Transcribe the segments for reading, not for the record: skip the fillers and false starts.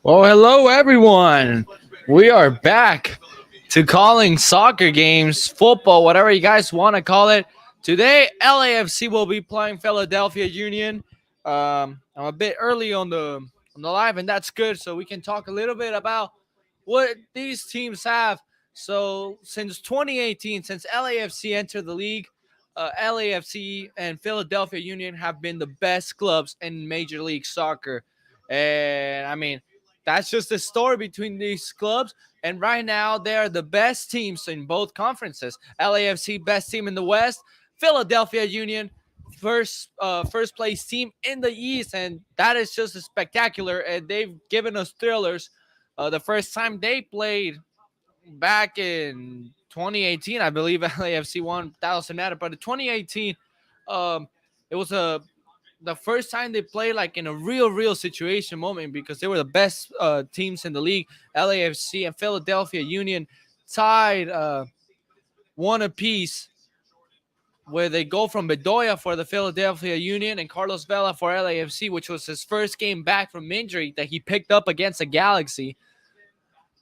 Well, hello everyone. We are back to calling soccer games, football, whatever you guys want to call it. Today, LAFC will be playing Philadelphia Union. I'm a bit early on the live, and that's good, so we can talk a little bit about what these teams have. So, since 2018, since LAFC entered the league, LAFC and Philadelphia Union have been the best clubs in Major League Soccer. And I mean, that's just the story between these clubs. And right now, they are the best teams in both conferences. LAFC, best team in the West. Philadelphia Union, first place team in the East. And that is just spectacular. And they've given us thrillers. The first time they played back in 2018, I believe LAFC won 1,000 matter. But in 2018, um, it was the first time they played like in a real situation moment because they were the best teams in the league. LAFC and Philadelphia Union tied one apiece, where they go from Bedoya for the Philadelphia Union and Carlos Vela for LAFC, which was his first game back from injury that he picked up against the Galaxy.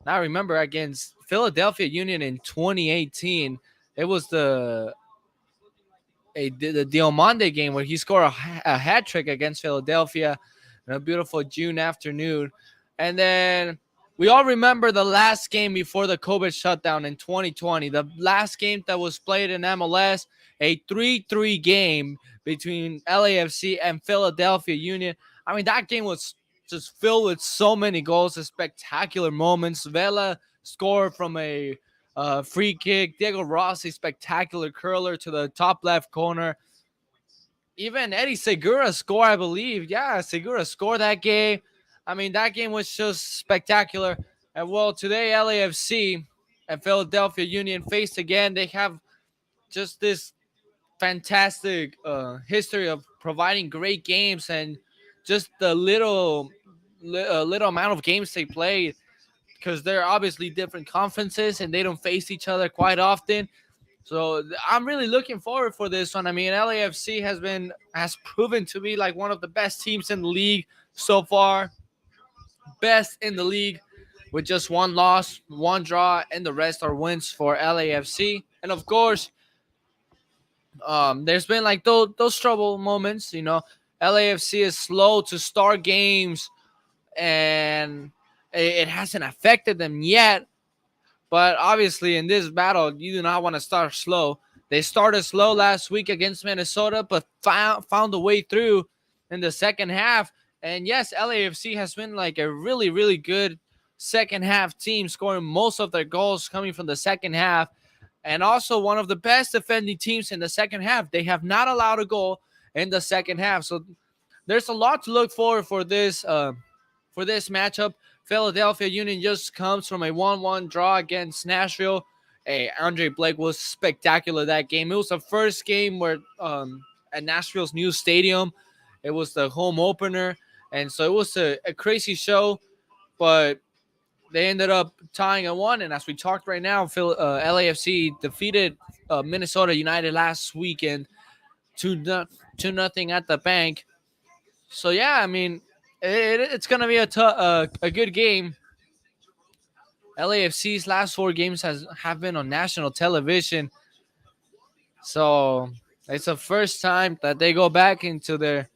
Now remember, against Philadelphia Union in 2018, it was the Diomande game where he scored a hat trick against Philadelphia on a beautiful June afternoon. And then we all remember the last game before the COVID shutdown in 2020, the last game that was played in MLS, a 3-3 game between LAFC and Philadelphia Union. I mean, that game was just filled with so many goals and spectacular moments. Vela scored from a free kick. Diego Rossi, spectacular curler to the top left corner. Even Eddie Segura scored, I believe. Yeah, Segura scored that game. I mean, that game was just spectacular. And well, today LAFC and Philadelphia Union faced again. They have just this fantastic history of providing great games, and just the little amount of games they played, because they're obviously different conferences and they don't face each other quite often. So I'm really looking forward for this one. I mean, LAFC has proven to be like one of the best teams in the league so far, best in the league, with just one loss, one draw, and the rest are wins for LAFC. And of course, there's been like those trouble moments. LAFC is slow to start games, and it hasn't affected them yet. But obviously, in this battle, you do not want to start slow. They started slow last week against Minnesota, but found a way through in the second half. And yes, LAFC has been like a really good second half team, scoring most of their goals coming from the second half. And also one of the best defending teams in the second half. They have not allowed a goal in the second half. So there's a lot to look forward for this matchup. Philadelphia Union just comes from a 1-1 draw against Nashville. Hey, Andre Blake was spectacular that game. It was the first game where at Nashville's new stadium. It was the home opener, and so it was a crazy show. But they ended up tying at one. And as we talked right now, LAFC defeated Minnesota United last weekend 2-0 at the bank. So yeah, I mean, it's gonna be a good game. LAFC's last four games have been on national television, so it's the first time that they go back into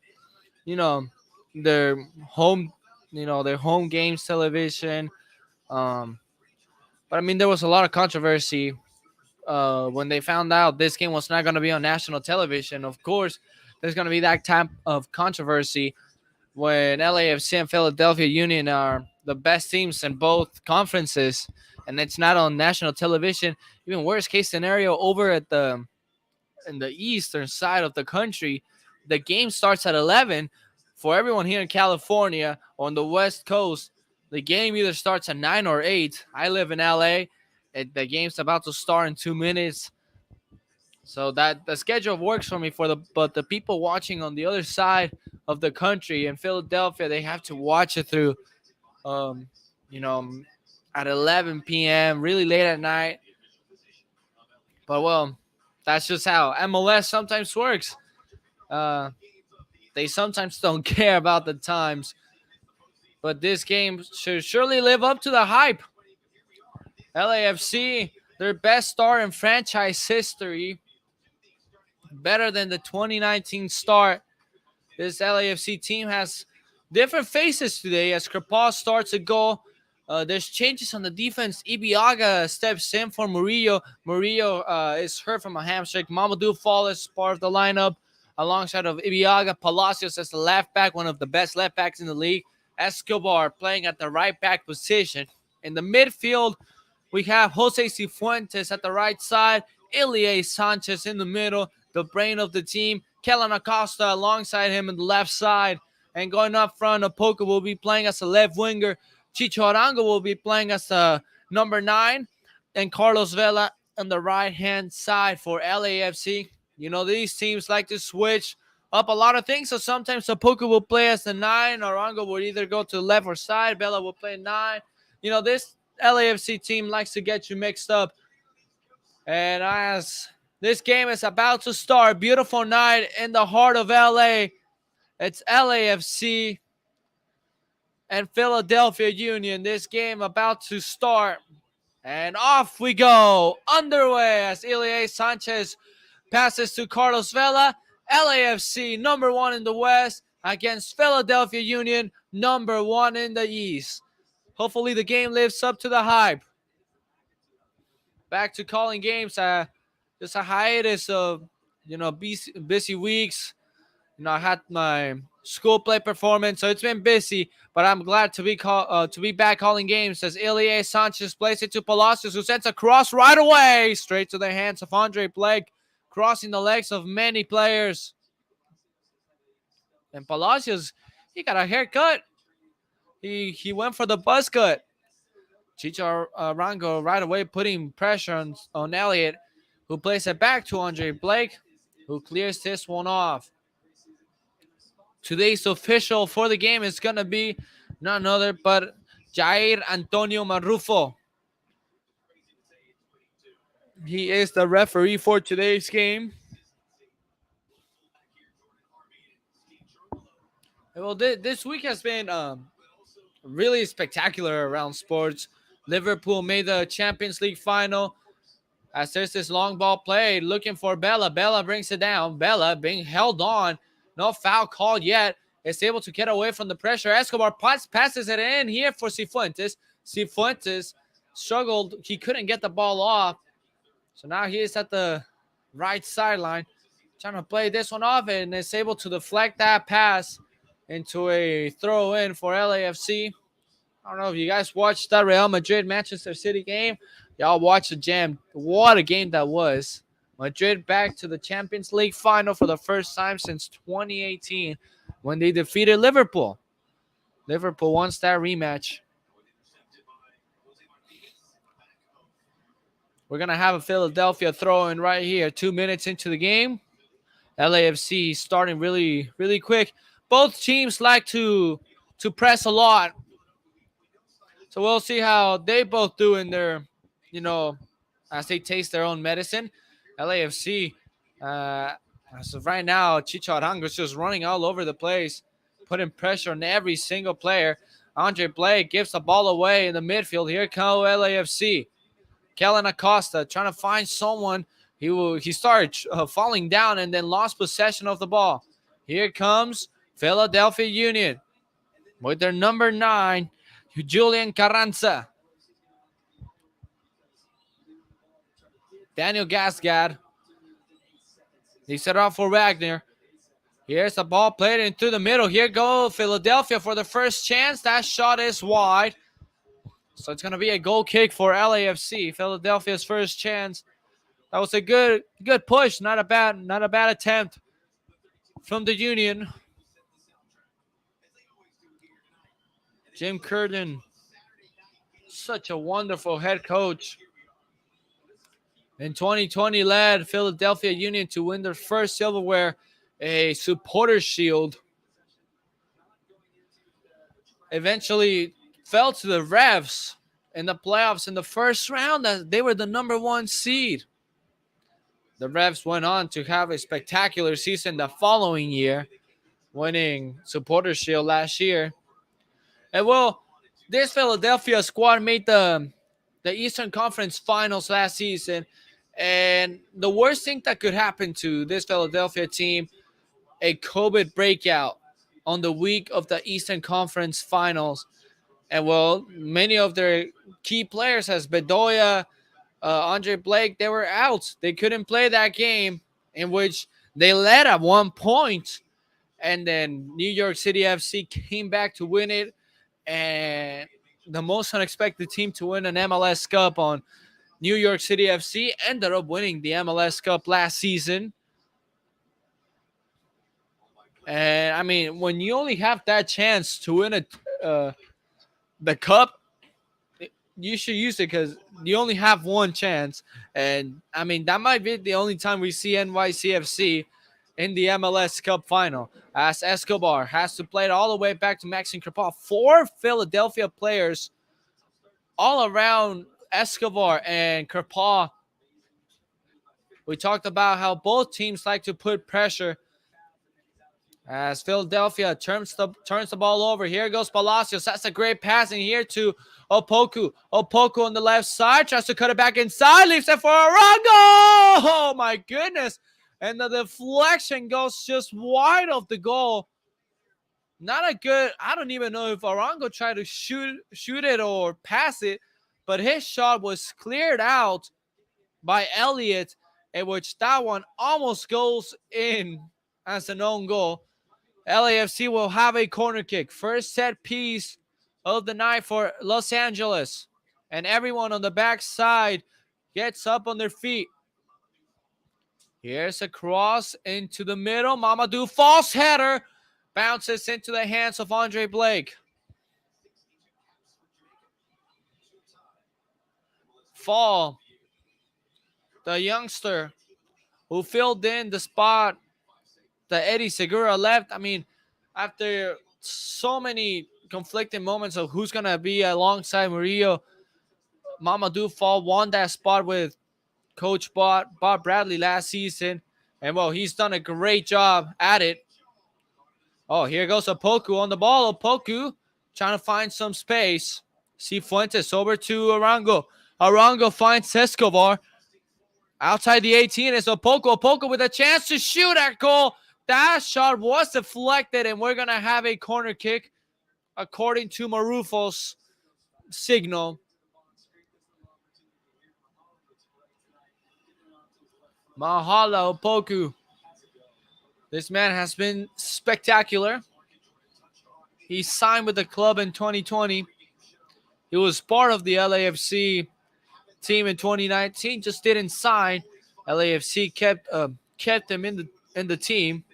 you know, their home, their home games television. Um, but I mean, there was a lot of controversy when they found out this game was not going to be on national television. Of course, there's going to be that type of controversy when LAFC and Philadelphia Union are the best teams in both conferences, and it's not on national television. Even worst case scenario, over at in the eastern side of the country, the game starts at 11. For everyone here in California on the West Coast, the game either starts at 9 or 8. I live in LA. The game's about to start in 2 minutes. So that the schedule works for me, but the people watching on the other side of the country in Philadelphia, they have to watch it through um, you know, at 11 p.m., really late at night. But well, that's just how MLS sometimes works. Uh, they sometimes don't care about the times. but this game should surely live up to the hype. LAFC, their best start in franchise history, better than the 2019 start. This LAFC team has different faces today as Krapal starts a goal. There's changes on the defense. Ibiaga steps in for Murillo. Murillo is hurt from a hamstring. Mamadou Fall is part of the lineup alongside of Ibiaga. Palacios as the left back, one of the best left backs in the league. Escobar playing at the right back position. In the midfield, we have Jose Cifuentes at the right side. Ilie Sanchez in the middle, the brain of the team. Kellen Acosta alongside him on the left side. And going up front, Apoka will be playing as a left winger. Chicho Arango will be playing as a number 9. And Carlos Vela on the right-hand side for LAFC. You know, these teams like to switch up a lot of things. So sometimes Apoka will play as the 9. Arango will either go to the left or side. Vela will play 9. You know, this LAFC team likes to get you mixed up. And as this game is about to start, beautiful night in the heart of LA. It's LAFC and Philadelphia Union. This game about to start. And off we go. Underway as Ilie Sanchez passes to Carlos Vela. LAFC, number 1 in the West, against Philadelphia Union, number 1 in the East. Hopefully the game lives up to the hype. Back to calling games. Just a hiatus of, busy weeks. I had my school play performance, so it's been busy. But I'm glad to be back calling games as Ilie Sanchez plays it to Palacios, who sends a cross right away, straight to the hands of Andre Blake, crossing the legs of many players. And Palacios, he got a haircut. He went for the buzz cut. Chicho Arango right away putting pressure on Elliott, who plays it back to Andre Blake, who clears this one off. Today's official for the game is going to be none other but Jair Antonio Marrufo. He is the referee for today's game. Well, this week has been really spectacular around sports. Liverpool made the Champions League final as there's this long ball play looking for Bella. Bella brings it down. Bella being held on. No foul called yet. Is able to get away from the pressure. Escobar passes it in here for Cifuentes. Cifuentes struggled. He couldn't get the ball off. So now he is at the right sideline trying to play this one off and is able to deflect that pass into a throw in for LAFC. I don't know if you guys watched that Real Madrid-Manchester City game. Y'all watched the jam. What a game that was. Madrid back to the Champions League final for the first time since 2018 when they defeated Liverpool. Liverpool wants that rematch. We're going to have a Philadelphia throw-in right here. 2 minutes into the game. LAFC starting really, really quick. Both teams like to press a lot. So we'll see how they both do in their, as they taste their own medicine. LAFC, as of right now, Chicho Arango is just running all over the place, putting pressure on every single player. Andre Blake gives the ball away in the midfield. Here comes LAFC. Kellen Acosta trying to find someone. He started falling down and then lost possession of the ball. Here comes Philadelphia Union with their number 9, Julian Carranza. Daniel Gasgad. They set off for Wagner. Here's the ball played into the middle. Here go Philadelphia for the first chance. That shot is wide. So it's going to be a goal kick for LAFC. Philadelphia's first chance. That was a good push. Not a bad attempt from the Union. Jim Curtin, such a wonderful head coach. In 2020, led Philadelphia Union to win their first silverware, a supporter shield. Eventually fell to the Revs in the playoffs in the first round as they were the number 1 seed. The Revs went on to have a spectacular season the following year, winning supporter shield last year. And well, this Philadelphia squad made the Eastern Conference Finals last season, and the worst thing that could happen to this Philadelphia team, a COVID breakout on the week of the Eastern Conference Finals. And well, many of their key players, as Bedoya, Andre Blake, they were out. They couldn't play that game in which they led at 1 point, and then New York City FC came back to win it. And the most unexpected team to win an MLS Cup on New York City FC ended up winning the MLS Cup last season. And I mean, when you only have that chance to win the cup, you should use it because you only have one chance. And I mean, that might be the only time we see NYCFC in the MLS Cup final, as Escobar has to play it all the way back to Maxime Crepeau. Four Philadelphia players all around Escobar and Crepeau. We talked about how both teams like to put pressure as Philadelphia turns the ball over. Here goes Palacios. That's a great passing here to Opoku. Opoku on the left side. Tries to cut it back inside. Leaves it for Arango. Oh, my goodness. And the deflection goes just wide of the goal. Not a good, I don't even know if Arango tried to shoot it or pass it, but his shot was cleared out by Elliott, in which that one almost goes in as an own goal. LAFC will have a corner kick. First set piece of the night for Los Angeles. And everyone on the backside gets up on their feet. Here's a cross into the middle. Mamadou, false header. Bounces into the hands of Andre Blake. Fall, the youngster who filled in the spot that Eddie Segura left. I mean, after so many conflicting moments of who's going to be alongside Murillo, Mamadou Fall won that spot with Coach Bob Bradley last season. And, well, he's done a great job at it. Oh, here goes Opoku on the ball. Opoku trying to find some space. Cifuentes over to Arango. Arango finds Escobar. Outside the 18 is Opoku. Opoku with a chance to shoot at goal. That shot was deflected, and we're going to have a corner kick according to Marufo's signal. Mahala Opoku. This man has been spectacular. He signed with the club in 2020. He was part of the LAFC team in 2019, just didn't sign. LAFC kept him in the team.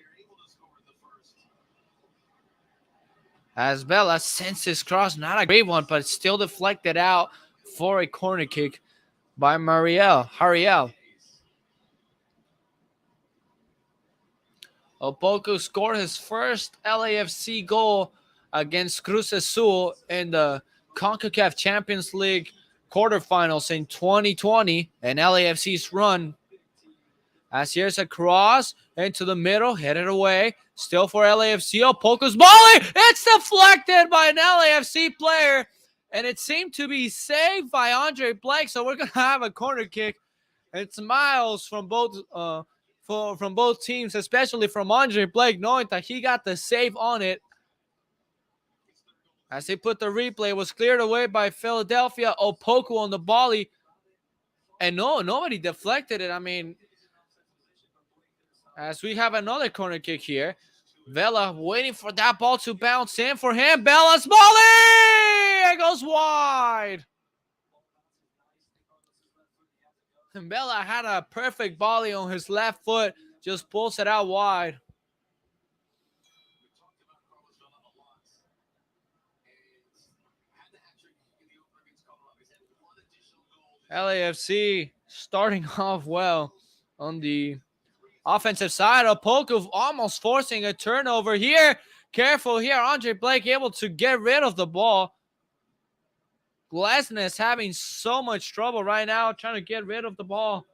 As Bella sends his cross, not a great one, but still deflected out for a corner kick by Hariel. Opoku scored his first LAFC goal against Cruz Azul in the CONCACAF Champions League quarterfinals in 2020, and LAFC's run. As here's a cross into the middle, headed away, still for LAFC. Opoku's volley, it's deflected by an LAFC player, and it seemed to be saved by Andre Blake. So we're gonna have a corner kick. It's miles from both from both teams, especially from Andre Blake, knowing that he got the save on it. As they put the replay, it was cleared away by Philadelphia. Opoku on the volley, and nobody deflected it. I mean, as we have another corner kick here, Vela waiting for that ball to bounce in for him. Bella's volley! It goes wide. And Bella had a perfect volley on his left foot, just pulls it out wide. LAFC starting off well on the offensive side. Opoku almost forcing a turnover here. Careful here. Andre Blake able to get rid of the ball. Glesnes having so much trouble right now trying to get rid of the ball.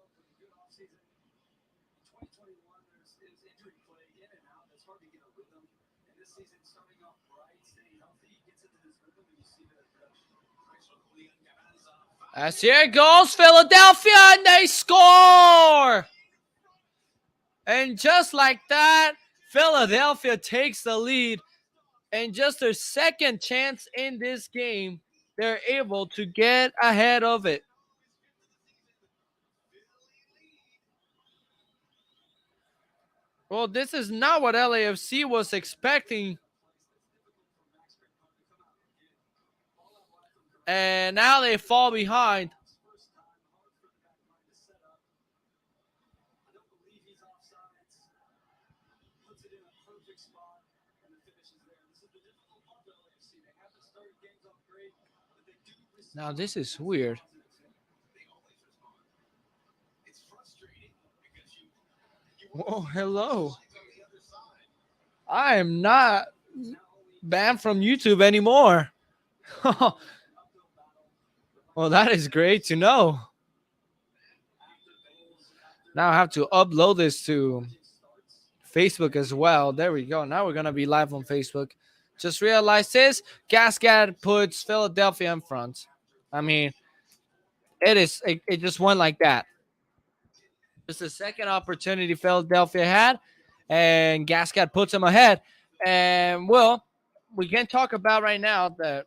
As here goes Philadelphia, and they score! And just like that, Philadelphia takes the lead. And just their second chance in this game, they're able to get ahead of it. Well, this is not what LAFC was expecting. And now they fall behind. Now this is weird. Oh, hello. I am not banned from YouTube anymore. Well, that is great to know. Now I have to upload this to Facebook as well. There we go. Now we're going to be live on Facebook. Just realized this. Gascat puts Philadelphia in front. I mean, it just went like that. Just the second opportunity Philadelphia had, and Gascat puts them ahead. And, well, we can talk about right now that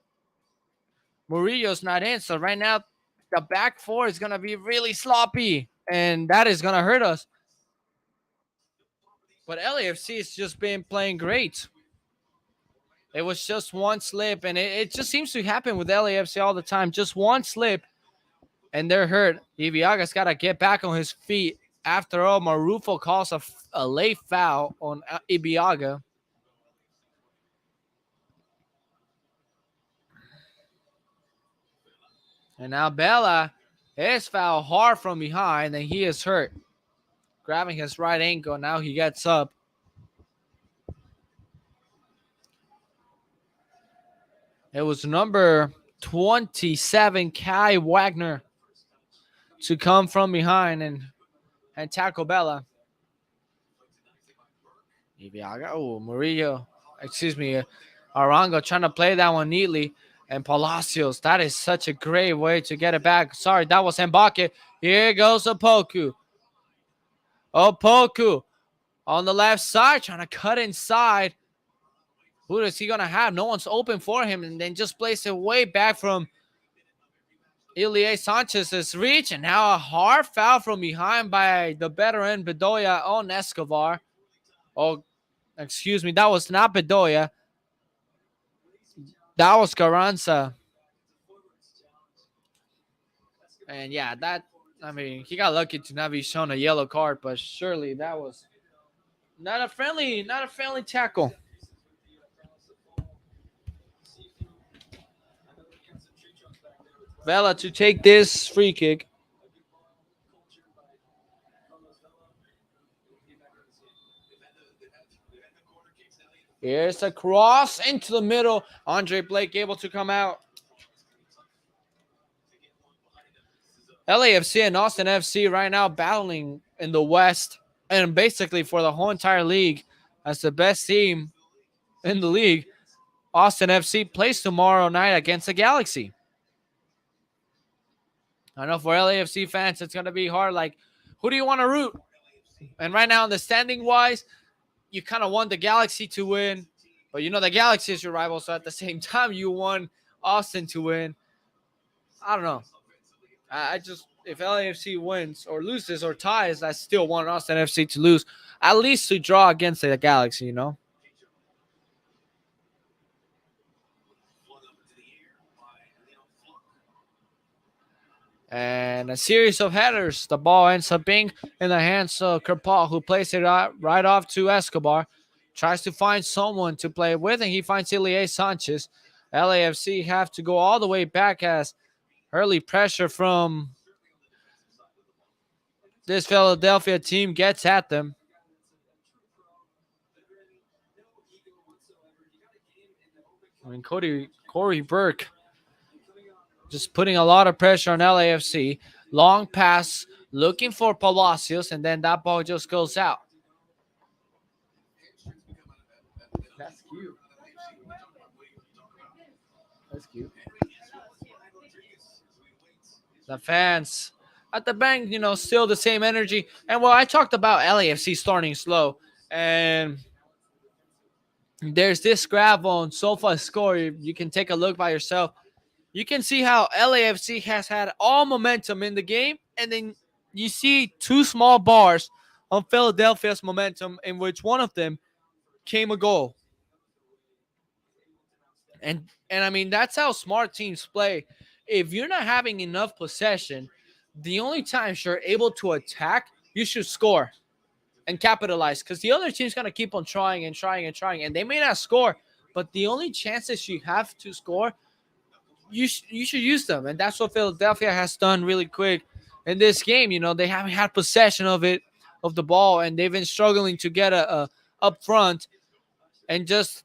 Murillo's not in. So right now, the back four is going to be really sloppy, and that is going to hurt us. But LAFC has just been playing great. It was just one slip, and it just seems to happen with LAFC all the time. Just one slip, and they're hurt. Iviaga's got to get back on his feet. After all, Marufo calls a late foul on Iviaga. And now Bella is fouled hard from behind, and he is hurt. Grabbing his right ankle, now he gets up. It was number 27, Kai Wagner, to come from behind and tackle Bella. Oh, Murillo. Arango trying to play that one neatly. And Palacios, that is such a great way to get it back. Sorry, that was Mbake. Here goes Opoku. Opoku on the left side, trying to cut inside. Who is he going to have? No one's open for him. And then just plays it way back from Ilie Sanchez's reach. And now a hard foul from behind by the veteran Bedoya on Escobar. Oh, excuse me. That was not Bedoya. That was Carranza. And yeah, he got lucky to not be shown a yellow card, but surely that was not a friendly tackle. Vela to take this free kick. Here's a cross into the middle. Andre Blake able to come out. LAFC and Austin FC right now battling in the West and basically for the whole entire league as the best team in the league. Austin FC plays tomorrow night against the Galaxy. I know for LAFC fans, it's going to be hard. Like, who do you want to root? And right now, in the standing wise, you kind of want the Galaxy to win. But you know the Galaxy is your rival, so at the same time, you want Austin to win. I don't know. If LAFC wins or loses or ties, I still want Austin FC to lose. At least to draw against the Galaxy, you know? And a series of headers. The ball ends up being in the hands of Kerpal, who plays it right off to Escobar. Tries to find someone to play with, and he finds Ilie Sanchez. LAFC have to go all the way back as early pressure from this Philadelphia team gets at them. I mean, Corey Burke just putting a lot of pressure on LAFC. Long pass, looking for Palacios, and then that ball just goes out. That's That's cute. The fans at the bank, still the same energy. And well, I talked about LAFC starting slow, and there's this graph on Sofa Score. You can take a look by yourself. You can see how LAFC has had all momentum in the game, and then you see two small bars on Philadelphia's momentum, in which one of them came a goal. And I mean, that's how smart teams play. If you're not having enough possession, the only times you're able to attack, you should score and capitalize, because the other team's gonna keep on trying and trying and trying, and they may not score, but the only chances you have to score, you should use them, and that's what Philadelphia has done really quick in this game. They haven't had possession of the ball, and they've been struggling to get a up front, and just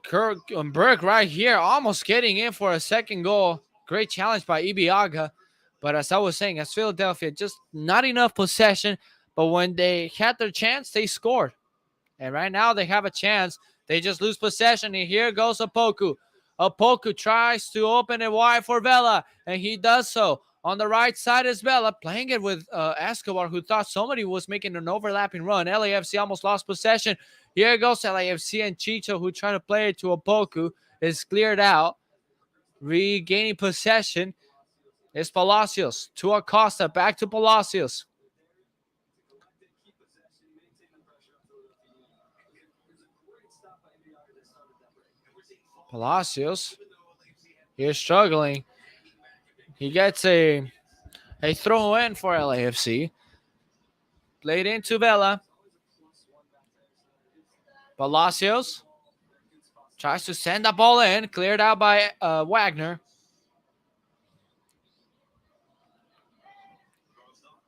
Kirk and Burke right here, almost getting in for a second goal. Great challenge by Ibiaga. But as I was saying, as Philadelphia, just not enough possession. But when they had their chance, they scored. And right now they have a chance. They just lose possession. And here goes Opoku. Opoku tries to open it wide for Vela, and he does so. On the right side is Vela, playing it with Escobar, who thought somebody was making an overlapping run. LAFC almost lost possession. Here goes LAFC, and Chicho, who tried to play it to Opoku, is cleared out. Regaining possession is Palacios to Acosta, back to Palacios. Palacios here struggling. He gets a throw in for LAFC. Played into Vela. Palacios tries to send the ball in. Cleared out by Wagner.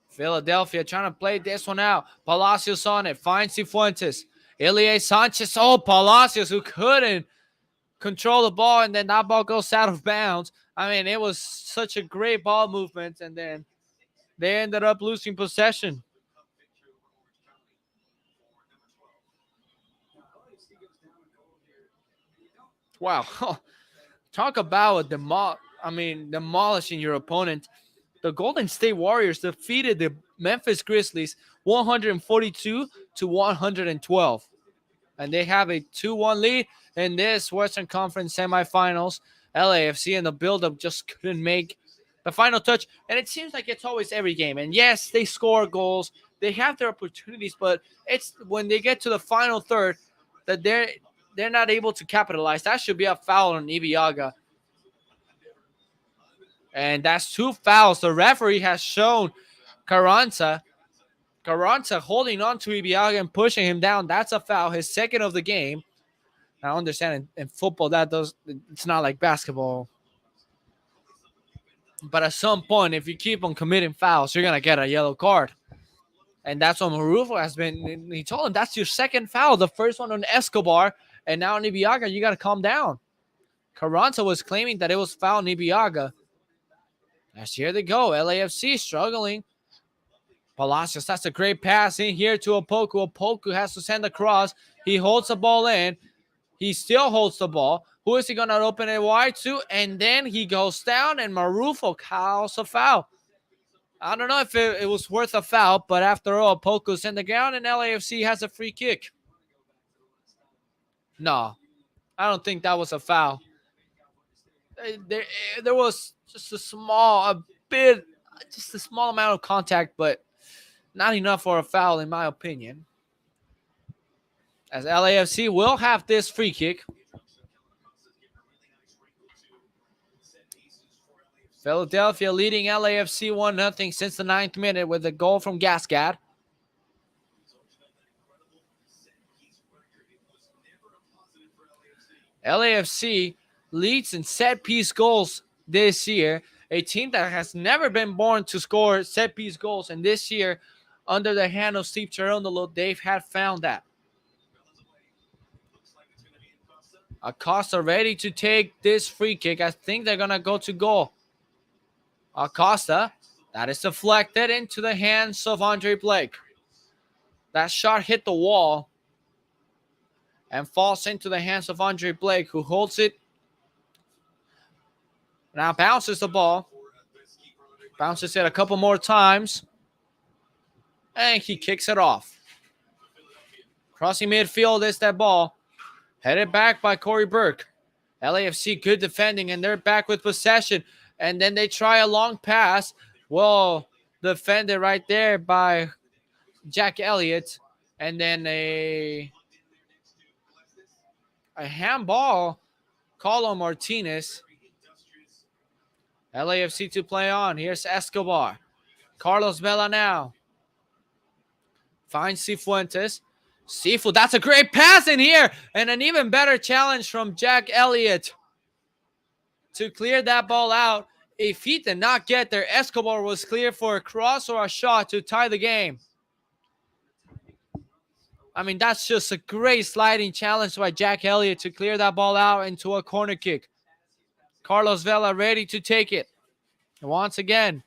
Philadelphia trying to play this one out. Palacios on it. Finds Cifuentes. Ilie Sanchez. Oh, Palacios, who couldn't control the ball, and then that ball goes out of bounds. I mean, it was such a great ball movement, and then they ended up losing possession. Wow. Talk about demolishing your opponent. The Golden State Warriors defeated the Memphis Grizzlies 142 to 112. And they have a 2-1 lead in this Western Conference semifinals. LAFC and the build-up just couldn't make the final touch. And it seems like it's always every game. And yes, they score goals. They have their opportunities, but it's when they get to the final third that they're not able to capitalize. That should be a foul on Ibiaga. And that's 2 fouls. The referee has shown Carranza holding on to Ibiaga and pushing him down. That's a foul, his second of the game. I understand in football it's not like basketball. But at some point, if you keep on committing fouls, you're going to get a yellow card. And that's what Marufo has been. He told him that's your second foul. The first one on Escobar. And now on Ibiaga, you got to calm down. Carranza was claiming that it was foul on Ibiaga. As here they go. LAFC struggling. Palacios, that's a great pass in here to Opoku. Opoku has to send across. He holds the ball in. He still holds the ball. Who is he going to open it wide to? And then he goes down, and Marufo calls a foul. I don't know if it was worth a foul, but after all, Opoku's in the ground, and LAFC has a free kick. No, I don't think that was a foul. There was just a small amount of contact, but not enough for a foul, in my opinion. As LAFC will have this free kick. Philadelphia leading LAFC 1-0 since the 9th minute with a goal from Gascat. LAFC leads in set-piece goals this year. A team that has never been born to score set-piece goals. And this year, under the hand of Steve Cherundolo, they have found that. Acosta ready to take this free kick. I think they're going to go to goal. Acosta, that is deflected into the hands of Andre Blake. That shot hit the wall. and falls into the hands of Andre Blake, who holds it. Now bounces the ball. Bounces it a couple more times. And he kicks it off. Crossing midfield is that ball. Headed back by Corey Burke. LAFC good defending, and they're back with possession. And then they try a long pass. Well, defended right there by Jack Elliott. And then a handball. Carlo Martinez. LAFC to play on. Here's Escobar. Carlos Vela now. Finds Cifuentes. Cifu, that's a great pass in here. And an even better challenge from Jack Elliott to clear that ball out. If he did not get there, Escobar was clear for a cross or a shot to tie the game. I mean, that's just a great sliding challenge by Jack Elliott to clear that ball out into a corner kick. Carlos Vela ready to take it. Once again,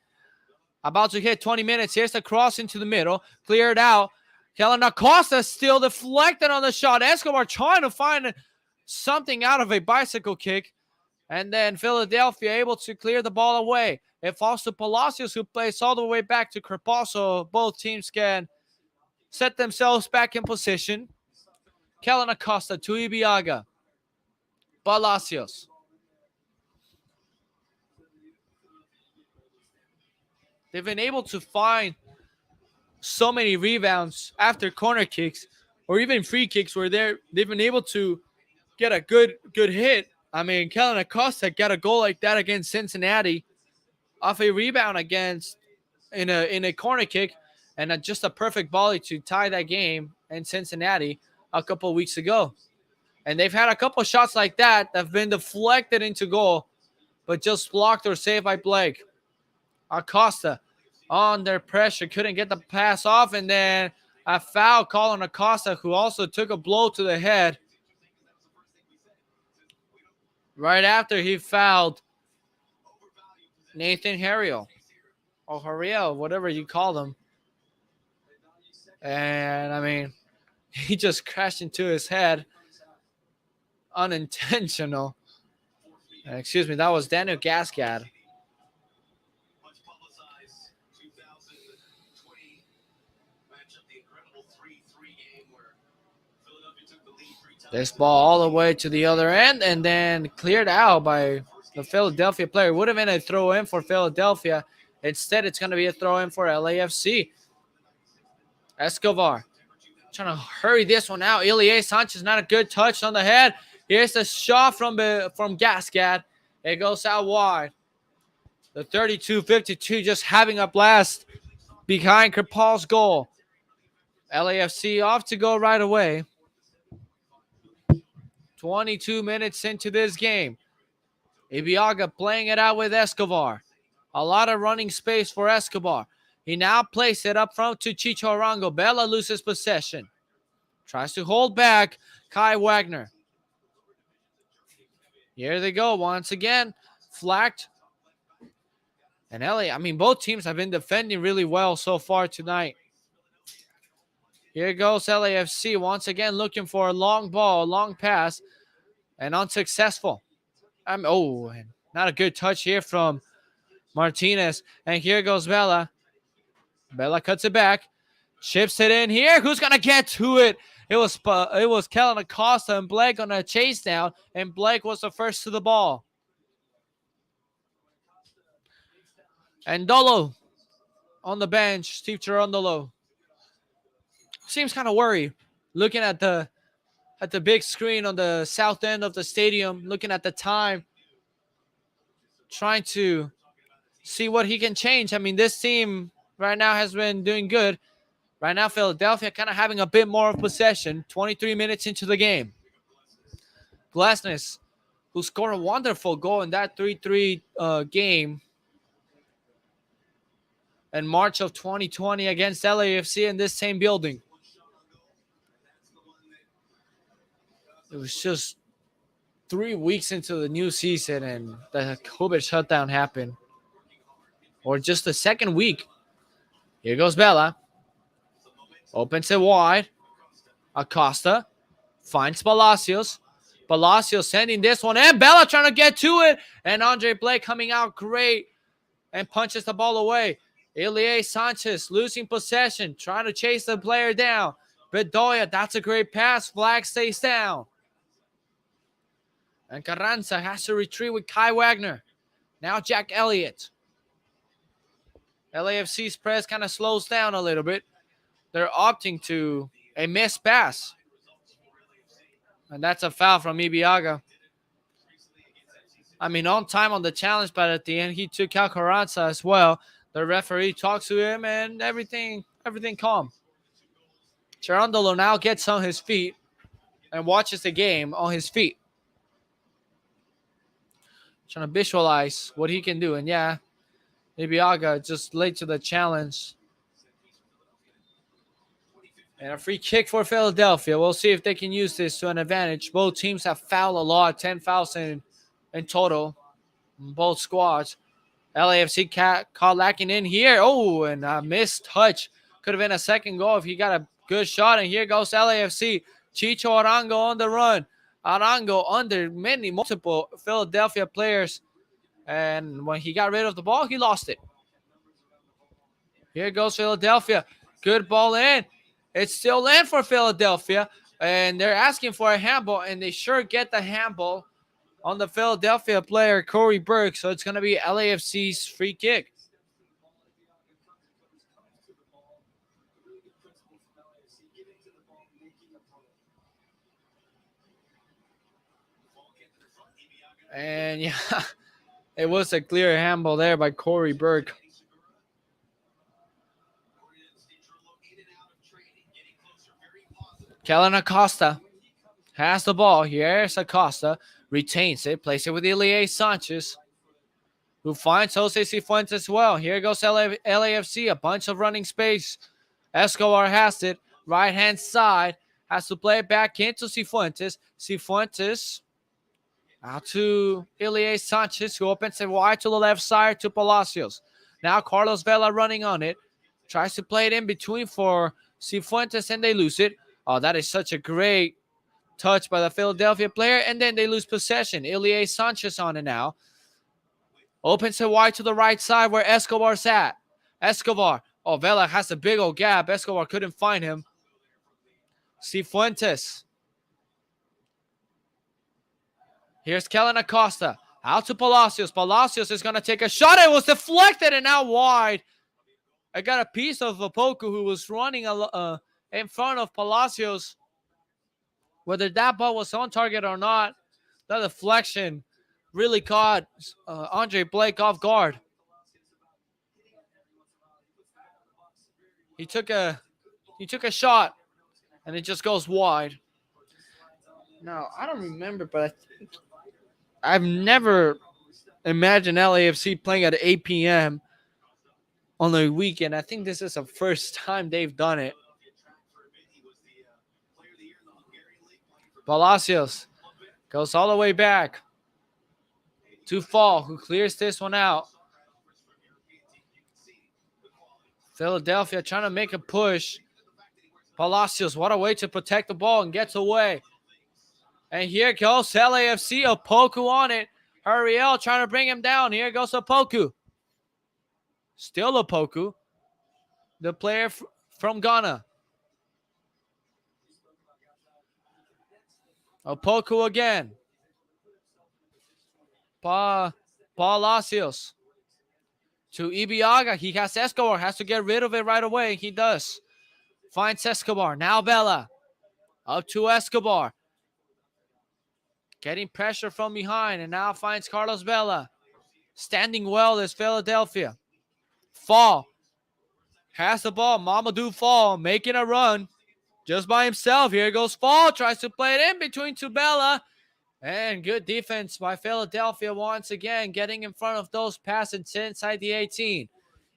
about to hit 20 minutes. Here's the cross into the middle. Cleared out. Kellen Acosta still deflected on the shot. Escobar trying to find something out of a bicycle kick. And then Philadelphia able to clear the ball away. It falls to Palacios, who plays all the way back to Kripal, so both teams can set themselves back in position. Kellen Acosta to Ibiaga. Palacios. They've been able to find so many rebounds after corner kicks or even free kicks where they've been able to get a good hit. I mean, Kellen Acosta got a goal like that against Cincinnati off a rebound in a corner kick, and just a perfect volley to tie that game in Cincinnati a couple weeks ago. And they've had a couple shots like that have been deflected into goal, but just blocked or saved by Blake. Acosta under pressure, couldn't get the pass off, and then a foul call on Acosta, who also took a blow to the head right after he fouled Nathan Harriel, or Harriel, whatever you call him. And, I mean, he just crashed into his head. Unintentional. Excuse me, that was Daniel Gascad. This ball all the way to the other end and then cleared out by the Philadelphia player. Would have been a throw in for Philadelphia. Instead, it's going to be a throw in for LAFC. Escobar trying to hurry this one out. Ilie Sanchez, not a good touch on the head. Here's the shot from Gascad. It goes out wide. The 32-52 just having a blast behind Kripal's goal. LAFC off to go right away. 22 minutes into this game. Ibiaga playing it out with Escobar. A lot of running space for Escobar. He now plays it up front to Chicho Arango. Bella loses possession. Tries to hold back Kai Wagner. Here they go once again. Flacked. And both teams have been defending really well so far tonight. Here goes LAFC once again looking for a long ball, a long pass, and unsuccessful. And not a good touch here from Martinez. And here goes Bella. Bella cuts it back, chips it in here. Who's gonna get to it? It was Kellen Acosta and Blake on a chase down, and Blake was the first to the ball. And Dolo on the bench, Steve Cherundolo. Seems kind of worried, looking at the big screen on the south end of the stadium, looking at the time, trying to see what he can change. I mean, this team right now has been doing good. Right now, Philadelphia kind of having a bit more of possession, 23 minutes into the game. Glasness, who scored a wonderful goal in that 3-3 game in March of 2020 against LAFC in this same building. It was just 3 weeks into the new season and the COVID shutdown happened. Or just the second week. Here goes Bella. Opens it wide. Acosta Finds Palacios. Palacios sending this one. And Bella trying to get to it. And Andre Blake coming out great. And punches the ball away. Ilie Sanchez losing possession. Trying to chase the player down. Bedoya, that's a great pass. Flag stays down. And Carranza has to retreat with Kai Wagner. Now Jack Elliott. LAFC's press kind of slows down a little bit. They're opting to a missed pass. And that's a foul from Ibiaga. I mean, on time on the challenge, but at the end, he took out Carranza as well. The referee talks to him, and everything calm. Cherundolo now gets on his feet and watches the game on his feet. Trying to visualize what he can do. And yeah, Ibiaga just late to the challenge. And a free kick for Philadelphia. We'll see if they can use this to an advantage. Both teams have fouled a lot, 10 fouls in total. Both squads. LAFC caught lacking in here. Oh, and a missed touch. Could have been a second goal if he got a good shot. And here goes LAFC. Chicho Arango on the run. Arango under multiple Philadelphia players. And when he got rid of the ball, he lost it. Here goes Philadelphia. Good ball in. It's still in for Philadelphia. And they're asking for a handball. And they sure get the handball on the Philadelphia player, Corey Burke. So it's going to be LAFC's free kick. And yeah, it was a clear handball there by Corey Burke. Kellen Acosta has the ball. Here's Acosta. Retains it. Plays it with Ilie Sanchez, who finds Jose Cifuentes as well. Here goes LAFC. A bunch of running space. Escobar has it. Right-hand side. Has to play it back into Cifuentes. Cifuentes out to Ilie Sanchez, who opens it wide to the left side to Palacios. Now Carlos Vela running on it. Tries to play it in between for Cifuentes, and they lose it. Oh, that is such a great touch by the Philadelphia player. And then they lose possession. Ilie Sanchez on it now. Opens it wide to the right side where Escobar's at. Escobar. Oh, Vela has a big old gap. Escobar couldn't find him. Cifuentes. Here's Kellen Acosta. Out to Palacios. Palacios is going to take a shot. It was deflected and now wide. I got a piece of Opoku who was running in front of Palacios. Whether that ball was on target or not, that deflection really caught Andre Blake off guard. He took a shot, and it just goes wide. Now, I don't remember, but I've never imagined LAFC playing at 8 p.m. on the weekend. I think this is the first time they've done it. Palacios goes all the way back to Fall, who clears this one out. Philadelphia trying to make a push. Palacios, what a way to protect the ball and gets away. And here goes LAFC, Opoku on it. Huriel trying to bring him down. Here goes Opoku. Still Opoku, the player from Ghana. Opoku again. Palacios to Ibiaga. He has Escobar. Has to get rid of it right away. He does. Finds Escobar. Now Bella. Up to Escobar. Getting pressure from behind. And now finds Carlos Vela. Standing well is Philadelphia. Fall. Has the ball. Mamadou Fall making a run. Just by himself. Here goes Fall. Tries to play it in between to Bella. And good defense by Philadelphia once again. Getting in front of those passes inside the 18.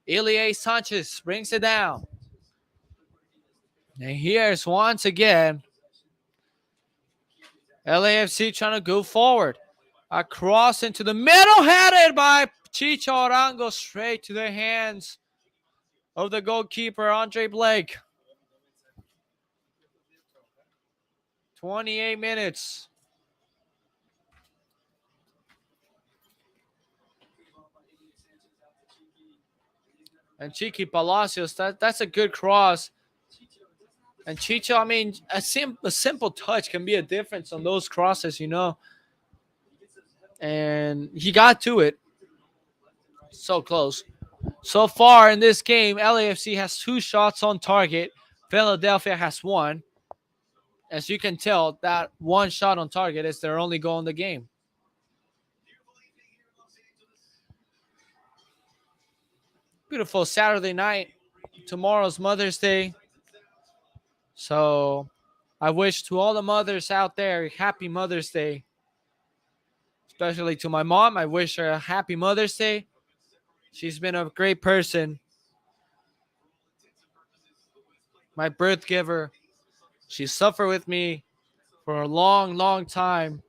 Ilie Sanchez brings it down. And here's once again LAFC trying to go forward. A cross into the middle. Headed by Chicho Arango. Straight to the hands of the goalkeeper, Andre Blake. 28 minutes. And Chiqui Palacios, that's a good cross. And Chicho, I mean, a simple touch can be a difference on those crosses, you know. And he got to it. So close. So far in this game, LAFC has 2 shots on target. Philadelphia has 1. As you can tell, that 1 shot on target is their only goal in the game. Beautiful Saturday night. Tomorrow's Mother's Day. So I wish to all the mothers out there, happy Mother's Day. Especially to my mom, I wish her a happy Mother's Day. She's been a great person. My birth giver. She suffered with me for a long, long time.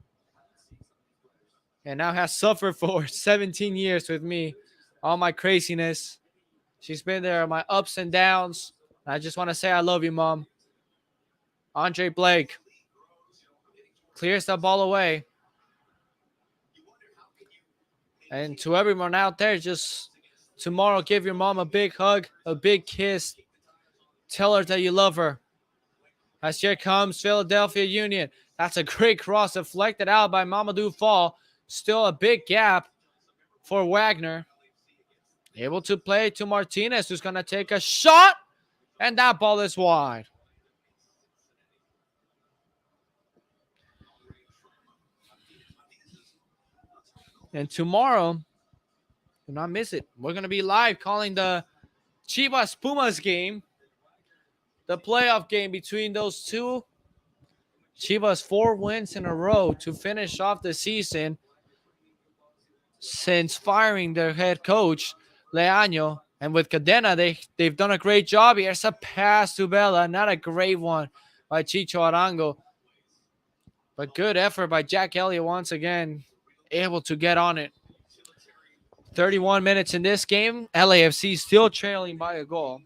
And now has suffered for 17 years with me. All my craziness. She's been there, my ups and downs. I just want to say I love you, Mom. Andre Blake clears the ball away. And to everyone out there, just tomorrow, give your mom a big hug, a big kiss. Tell her that you love her. As here comes Philadelphia Union. That's a great cross deflected out by Mamadou Fall. Still a big gap for Wagner. Able to play to Martinez, who's going to take a shot. And that ball is wide. And tomorrow, do not miss it. We're going to be live calling the Chivas Pumas game. The playoff game between those two. Chivas 4 wins in a row to finish off the season since firing their head coach, Leaño. And with Cadena, they've done a great job. Here's a pass to Bella. Not a great one by Chicho Arango. But good effort by Jack Elliott once again. Able to get on it. 31 minutes in this game. LAFC still trailing by a goal.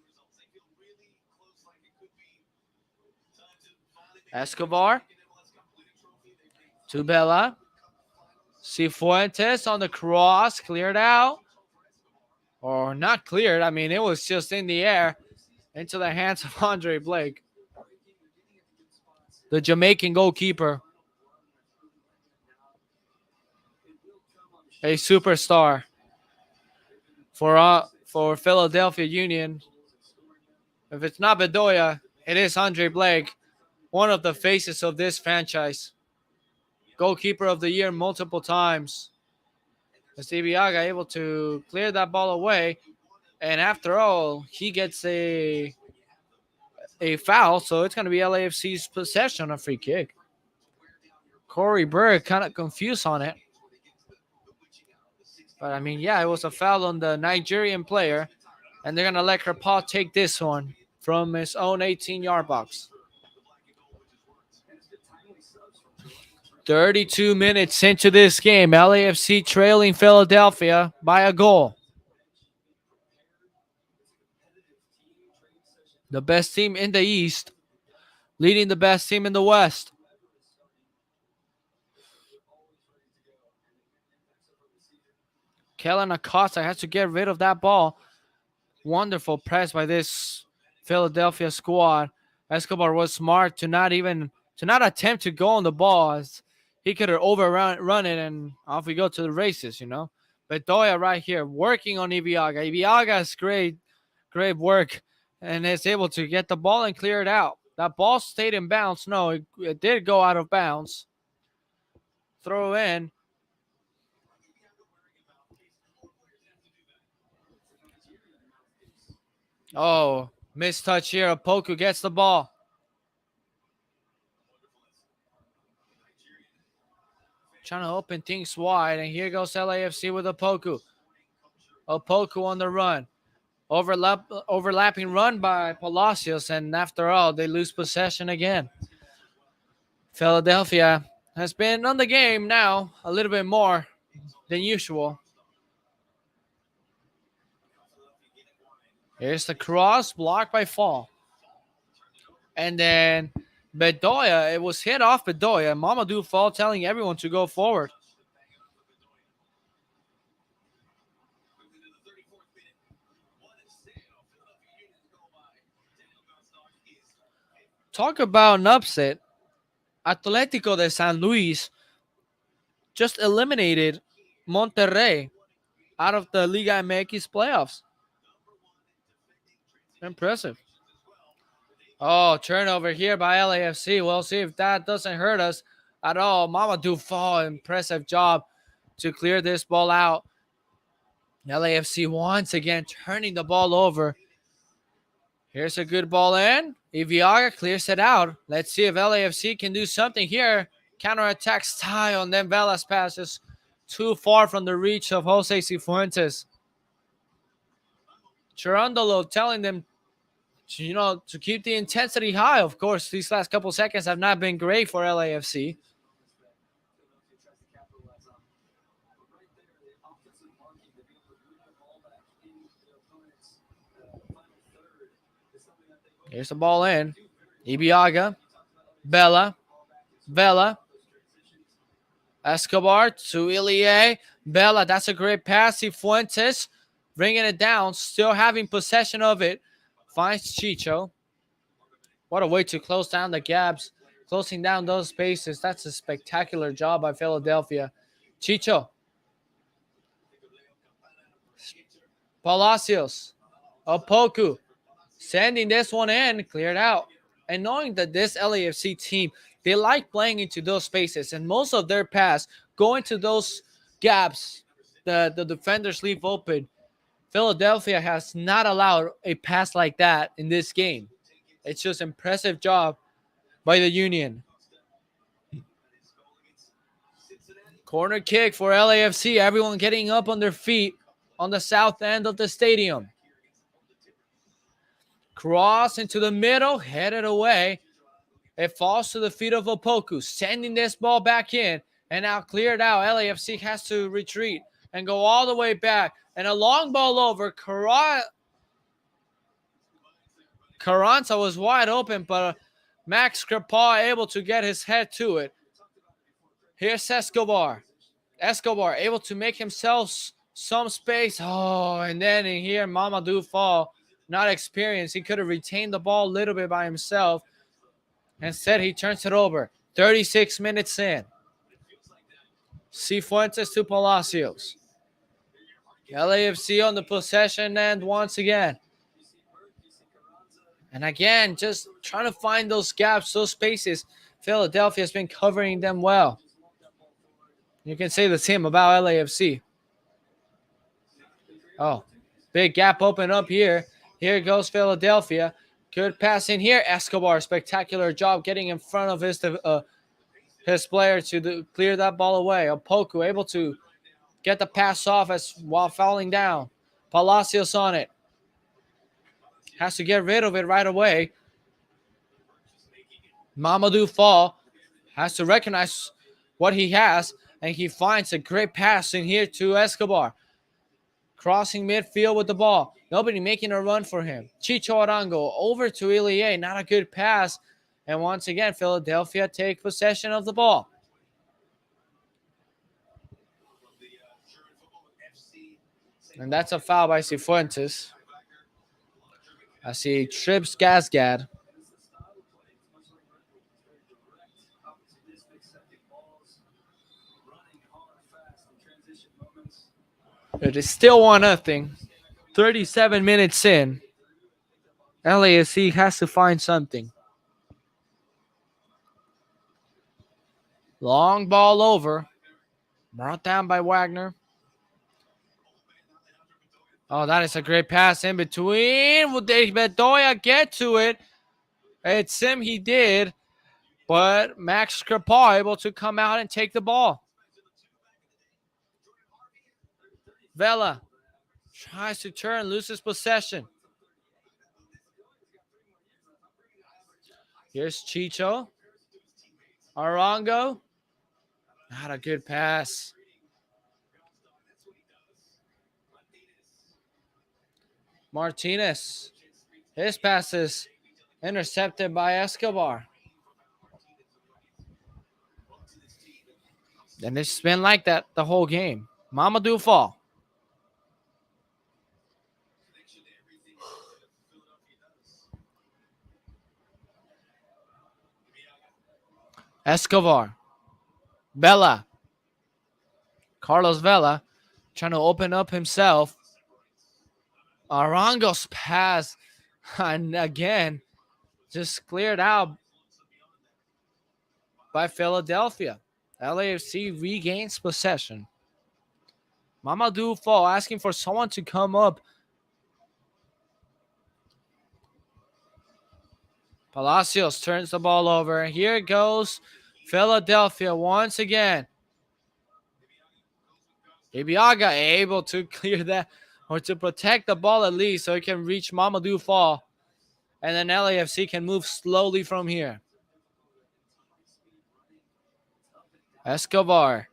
Escobar to Bella. Cifuentes on the cross. Cleared out. Or not cleared. I mean, it was just in the air into the hands of Andre Blake, the Jamaican goalkeeper. A superstar for Philadelphia Union. If it's not Bedoya, it is Andre Blake, one of the faces of this franchise. Goalkeeper of the year multiple times. Estiviaga able to clear that ball away. And after all, he gets a foul, so it's going to be LAFC's possession, a free kick. Corey Berg kind of confused on it. But, I mean, yeah, it was a foul on the Nigerian player. And they're going to let Kerpaw take this one from his own 18-yard box. 32 minutes into this game. LAFC trailing Philadelphia by a goal. The best team in the East, leading the best team in the West. Kellen Acosta has to get rid of that ball. Wonderful press by this Philadelphia squad. Escobar was smart to not attempt to go on the ball, as he could have overrun it, and off we go to the races, you know. Bedoya right here working on Iviaga. Iviaga's great work, and is able to get the ball and clear it out. That ball stayed in bounds. No, it did go out of bounds. Throw in. Oh, missed touch here. Opoku gets the ball. Trying to open things wide, and here goes LAFC with Opoku. Opoku on the run. Overlapping run by Palacios, and after all, they lose possession again. Philadelphia has been on the game now a little bit more than usual. Here's the cross, blocked by Fall. And then Bedoya, it was hit off Bedoya. Mamadou Fall telling everyone to go forward. Talk about an upset. Atletico de San Luis just eliminated Monterrey out of the Liga MX playoffs. Impressive. Oh, turnover here by LAFC. We'll see if that doesn't hurt us at all. Mamadou Fall, impressive job to clear this ball out. LAFC once again turning the ball over. Here's a good ball in. Iviaga clears it out. Let's see if LAFC can do something here. Counterattack style, and then Velas passes too far from the reach of Jose Cifuentes. Cherundolo telling them to keep the intensity high. Of course, these last couple seconds have not been great for LAFC. Here's the ball in. Ibiaga. Vela. Escobar to Ilie. Vela, that's a great pass. Cifuentes bringing it down, still having possession of it. Finds Chicho. What a way to close down the gaps. Closing down those spaces. That's a spectacular job by Philadelphia. Chicho. Palacios. Opoku. Sending this one in. Cleared out. And knowing that this LAFC team, they like playing into those spaces. And most of their pass go into those gaps the defenders leave open. Philadelphia has not allowed a pass like that in this game. It's just impressive job by the Union. Corner kick for LAFC. Everyone getting up on their feet on the south end of the stadium. Cross into the middle, headed away. It falls to the feet of Opoku, sending this ball back in, and now cleared out. LAFC has to retreat and go all the way back. And a long ball over. Carranza was wide open, but Max Crepaw able to get his head to it. Here's Escobar. Escobar able to make himself some space. Oh, and then in here, Mamadou Fall, not experienced. He could have retained the ball a little bit by himself. Instead, he turns it over. 36 minutes in. Cifuentes to Palacios. LAFC on the possession end once again. And again, just trying to find those gaps, those spaces. Philadelphia has been covering them well. You can say the same about LAFC. Oh, big gap open up here. Here goes Philadelphia. Good pass in here. Escobar, spectacular job getting in front of his player to clear that ball away. Opoku able to get the pass off while falling down. Palacios on it. Has to get rid of it right away. Mamadou Fall has to recognize what he has, and he finds a great pass in here to Escobar. Crossing midfield with the ball. Nobody making a run for him. Chicho Arango over to Ilie. Not a good pass. And once again, Philadelphia take possession of the ball. And that's a foul by Cifuentes. I see trips Gasgad. It is still 1-0. 37 minutes in. LAFC has to find something. Long ball over. Brought down by Wagner. Oh, that is a great pass in between. Will Bedoya get to it? It's him, he did. But Max Crepaw able to come out and take the ball. Vela tries to turn, loses possession. Here's Chicho. Arango. Not a good pass. Martinez. His pass is intercepted by Escobar. And it's been like that the whole game. Mamadou Fall. Escobar. Bella. Carlos Vela trying to open up himself. Arango's pass. And again, just cleared out by Philadelphia. LAFC regains possession. Mamadou Fall asking for someone to come up. Palacios turns the ball over. Here goes Philadelphia once again. Ibiaga able to clear that or to protect the ball at least so he can reach Mamadou Fall. And then LAFC can move slowly from here. Escobar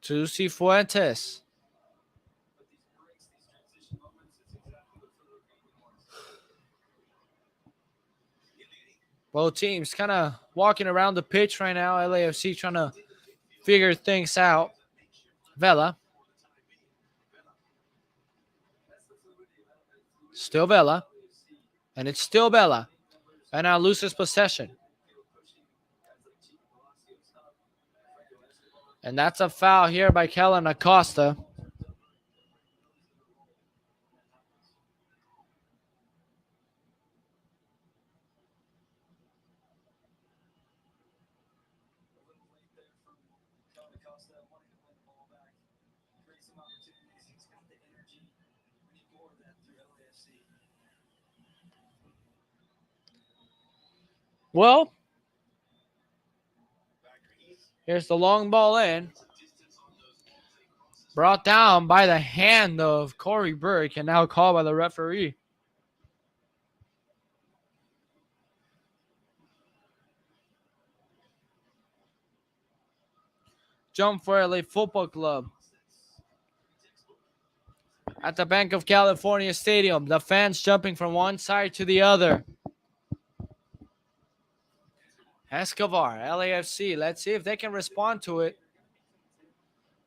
to Cifuentes. Both teams kind of walking around the pitch right now. LAFC trying to figure things out. Vela. Still Vela. And it's still Vela. And now loses possession. And that's a foul here by Kellen Acosta. Well, here's the long ball in. Brought down by the hand of Corey Burke and now called by the referee. Jump for LA Football Club. At the Bank of California Stadium, the fans jumping from one side to the other. Escobar, LAFC. Let's see if they can respond to it.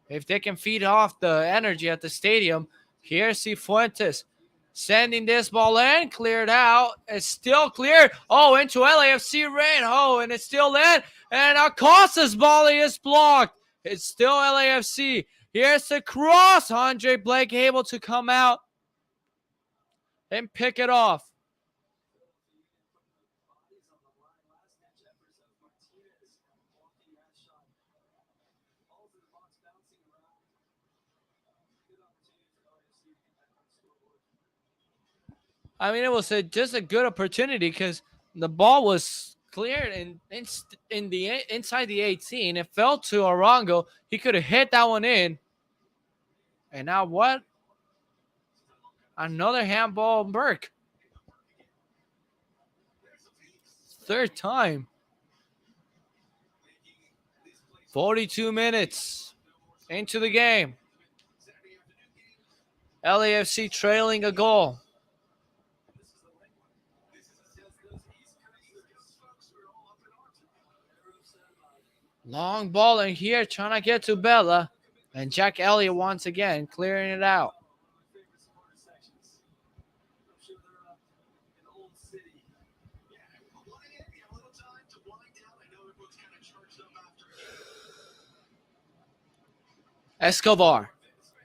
If they can feed off the energy at the stadium. Here's Cifuentes sending this ball in. Cleared out. It's still cleared. Oh, into LAFC rain. Oh, and it's still in. And Acosta's volley is blocked. It's still LAFC. Here's the cross. Andre Blake able to come out and pick it off. I mean, it was just a good opportunity because the ball was cleared in the inside the 18. It fell to Arango. He could have hit that one in. And now what? Another handball, Burke. Third time. 42 minutes into the game. LAFC trailing a goal. Long ball in here, trying to get to Bella. And Jack Elliott once again clearing it out. Escobar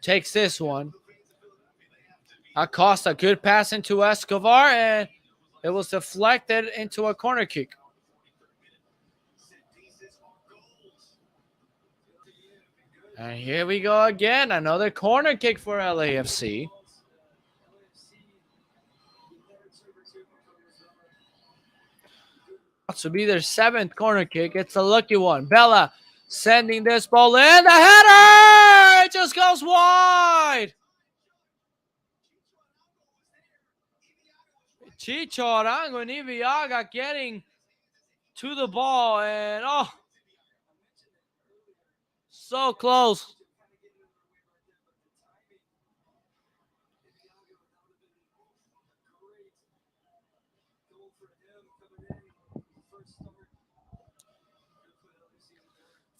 takes this one. Acosta, good pass into Escobar, and it was deflected into a corner kick. And here we go again. Another corner kick for LAFC. To be their seventh corner kick. It's a lucky one. Bella sending this ball in. The header! It just goes wide. Chicho Arango and Ibiaga getting to the ball. And, oh, so close.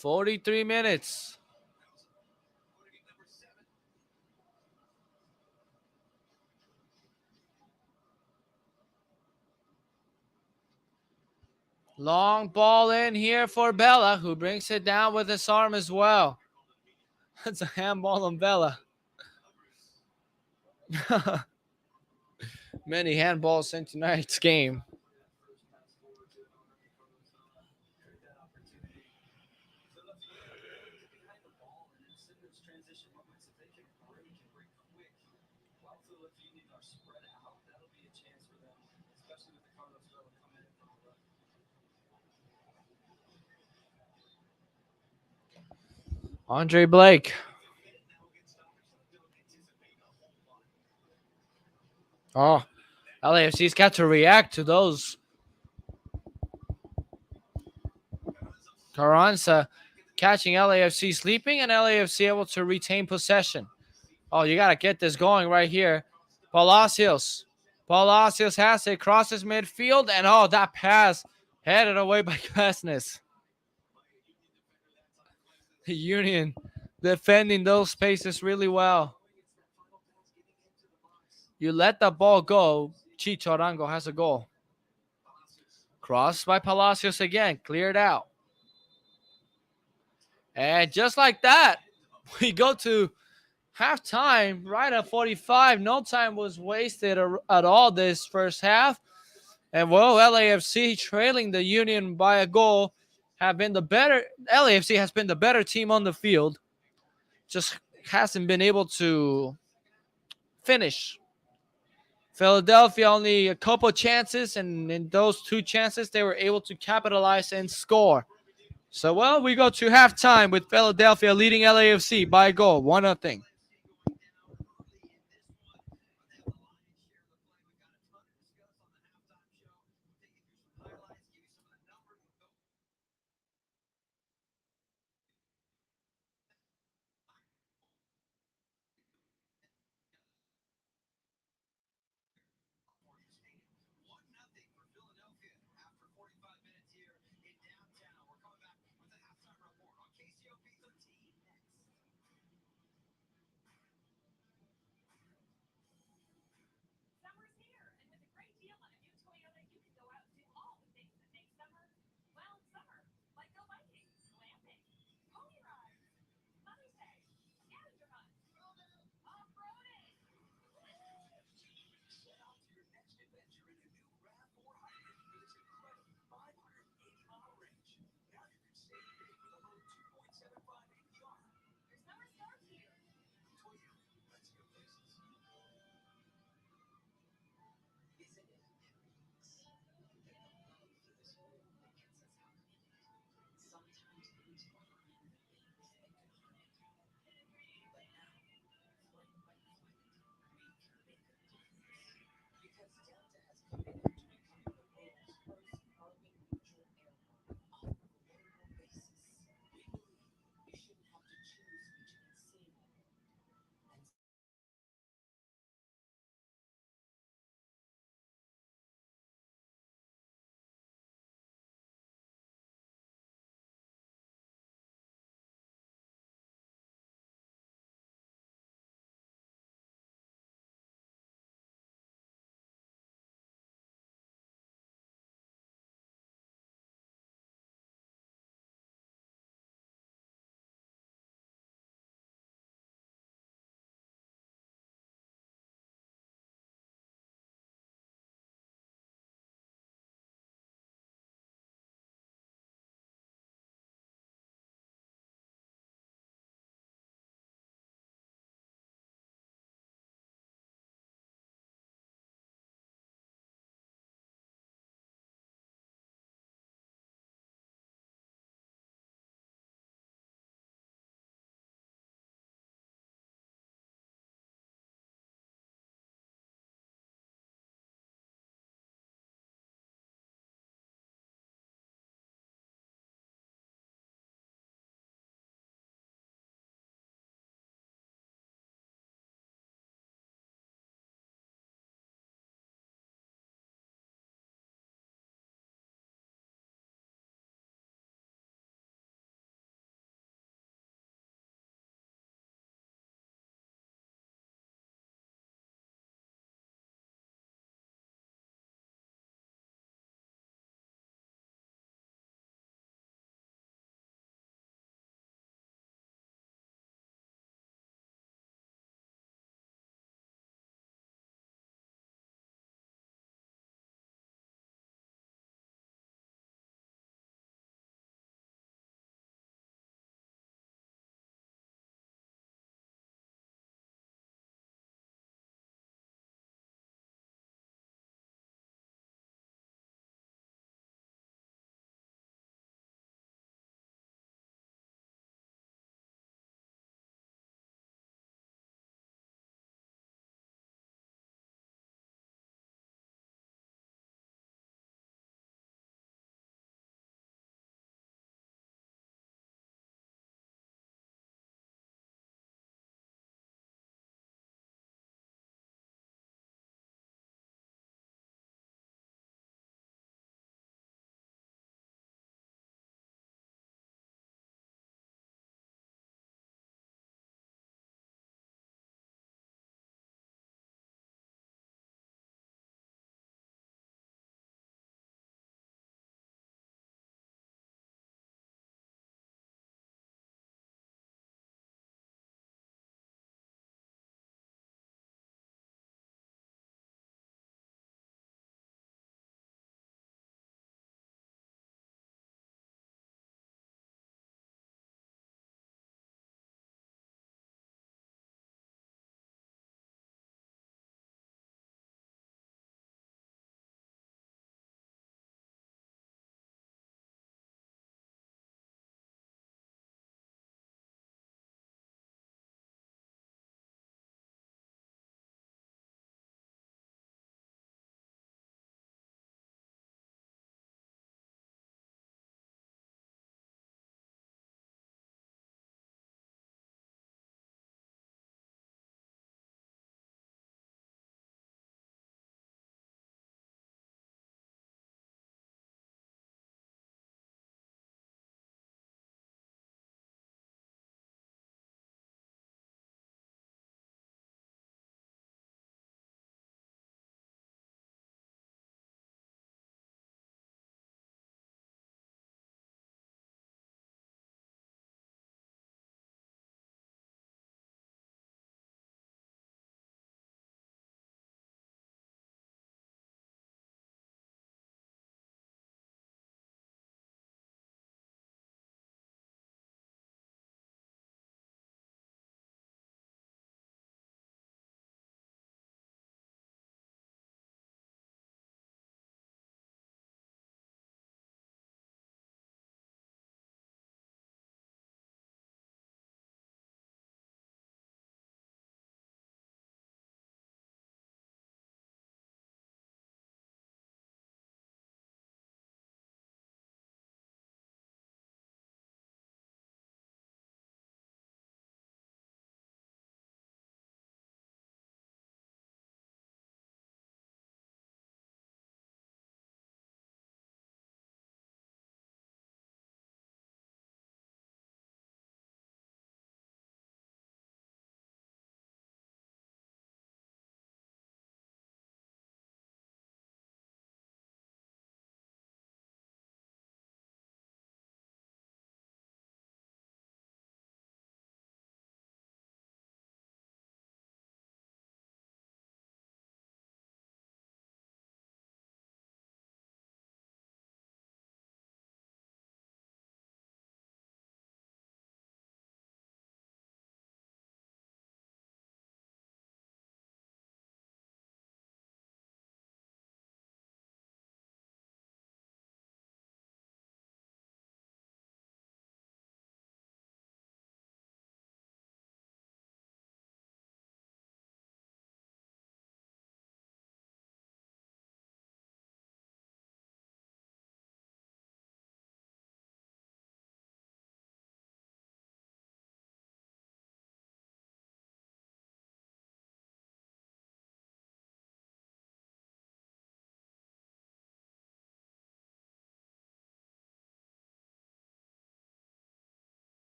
43 minutes. Long ball in here for Bella, who brings it down with his arm as well. That's a handball on Bella. Many handballs in tonight's game. Andre Blake. Oh, LAFC's got to react to those. Carranza catching LAFC sleeping and LAFC able to retain possession. Oh, you got to get this going right here. Palacios. Palacios has it, crosses midfield, and oh, that pass headed away by Glasness. The Union defending those spaces really well. You let the ball go, Chicho Arango has a goal. Cross by Palacios again, cleared out. And just like that, we go to halftime right at 45. No time was wasted at all this first half. And well, LAFC trailing the Union by a goal have been the better. LAFC has been the better team on the field. Just hasn't been able to finish. Philadelphia only a couple chances, and in those two chances, they were able to capitalize and score. So, well, we go to halftime with Philadelphia leading LAFC by a goal, 1-0.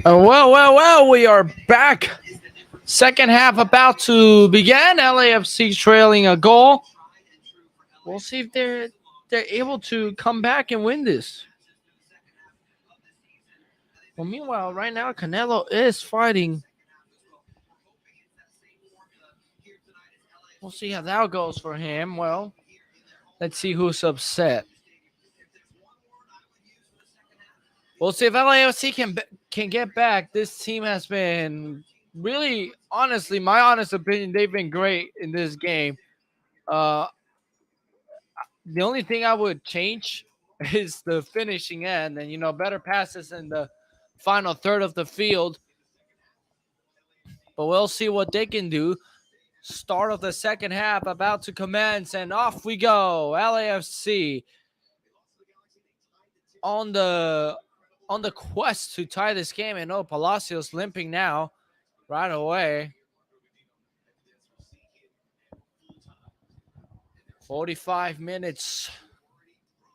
Well, we are back. Second half about to begin. LAFC trailing a goal. We'll see if they're able to come back and win this. Well, meanwhile, right now Canelo is fighting. We'll see how that goes for him. Well, let's see who's upset. We'll see if LAFC can get back. This team has been really, honestly, my honest opinion, they've been great in this game. Uh, the only thing I would change is the finishing end, and better passes in the final third of the field. But we'll see what they can do. Start of the second half about to commence, and off we go. LAFC on the quest to tie this game, and Palacios limping now right away. 45 minutes.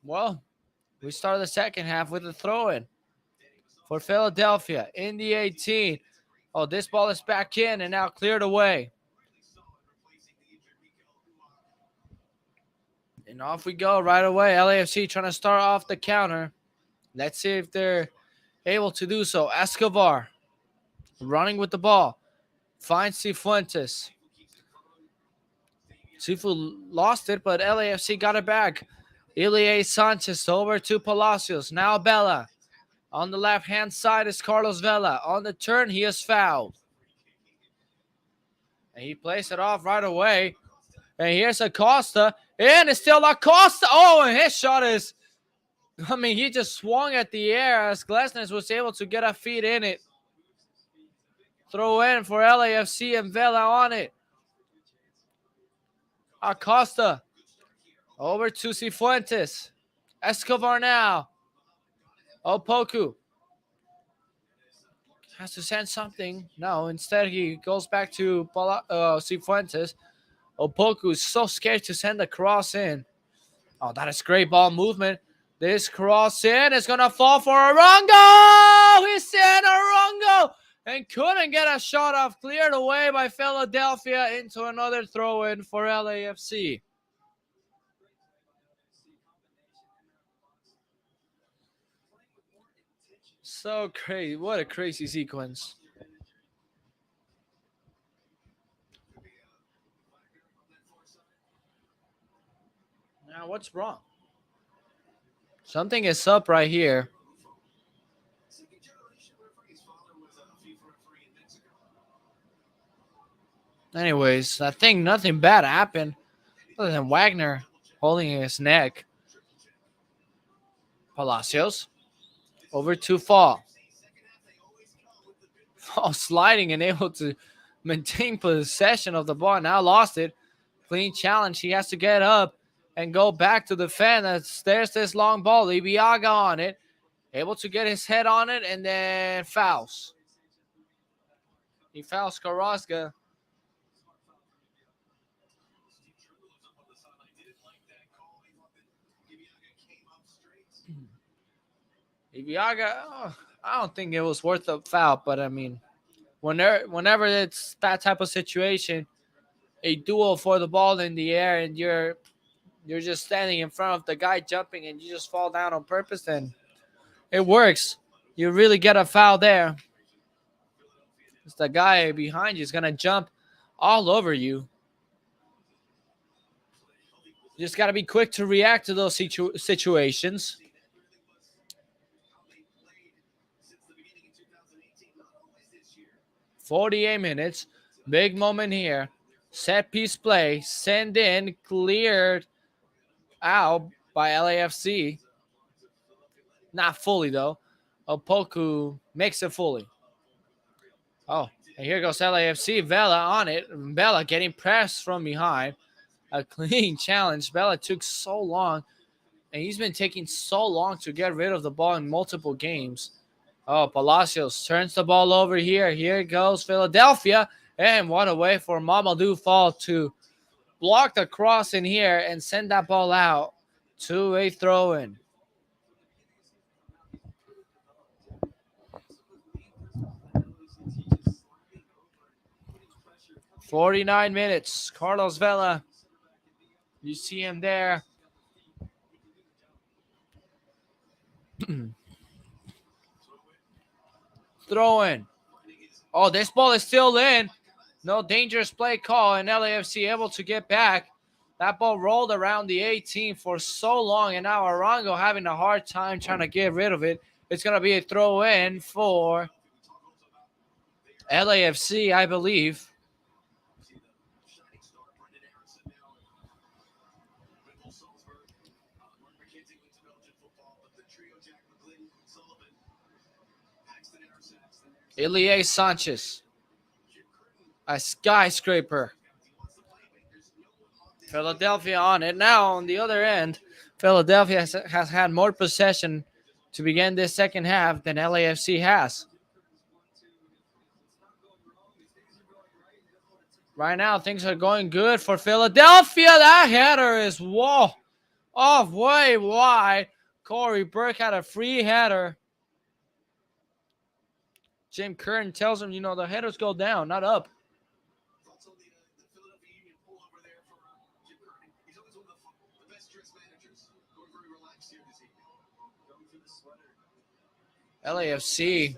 Well, we start the second half with a throw-in for Philadelphia in the 18. Oh, this ball is back in and now cleared away. And off we go right away. LAFC trying to start off the counter. Let's see if they're able to do so. Escobar running with the ball. Finds Cifuentes. Sifu lost it, but LAFC got it back. Ilie Sanchez over to Palacios. Now Bella. On the left-hand side is Carlos Vela. On the turn, he is fouled. And he plays it off right away. And here's Acosta. And it's still Acosta. Oh, and his shot is... he just swung at the air as Glesnes was able to get a feet in it. Throw in for LAFC and Vela on it. Acosta. Over to Cifuentes. Escobar now. Opoku. Has to send something. No, instead he goes back to Cifuentes. Opoku is so scared to send the cross in. Oh, that is great ball movement. This cross in is going to fall for Arango. He sent Arango and couldn't get a shot off. Cleared away by Philadelphia into another throw-in for LAFC. So crazy. What a crazy sequence. Now, what's wrong? Something is up right here. Anyways, I think nothing bad happened other than Wagner holding his neck. Palacios over to Fall. Fall sliding and able to maintain possession of the ball. Now lost it. Clean challenge. He has to get up and go back to defend. There's this long ball. Ibiaga on it. Able to get his head on it and then fouls. He fouls Carrasco. Ibiaga, I don't think it was worth a foul, but whenever it's that type of situation, a duel for the ball in the air and you're just standing in front of the guy jumping and you just fall down on purpose, then it works. You really get a foul there. It's the guy behind you is going to jump all over you. You just got to be quick to react to those situations. 48 minutes. Big moment here. Set piece play. Send in. Cleared out by LAFC. Not fully, though. Opoku makes it fully. Oh, and here goes LAFC. Vela on it. Vela getting pressed from behind. A clean challenge. Vela took so long. And he's been taking so long to get rid of the ball in multiple games. Oh, Palacios turns the ball over here. Here goes Philadelphia. And what a way for Mamadou Fall to block the cross in here and send that ball out to a throw-in. 49 minutes. Carlos Vela. You see him there. Throw in. Oh, this ball is still in. No dangerous play call, and LAFC able to get back. That ball rolled around the 18 for so long, and now Arango having a hard time trying to get rid of it. It's going to be a throw in for LAFC, I believe. Ilie Sanchez. A skyscraper. Philadelphia on it. Now, on the other end, Philadelphia has had more possession to begin this second half than LAFC has. Right now, things are going good for Philadelphia. That header is off way wide. Corey Burke had a free header. Jim Curtin tells him, the headers go down, not up. LAFC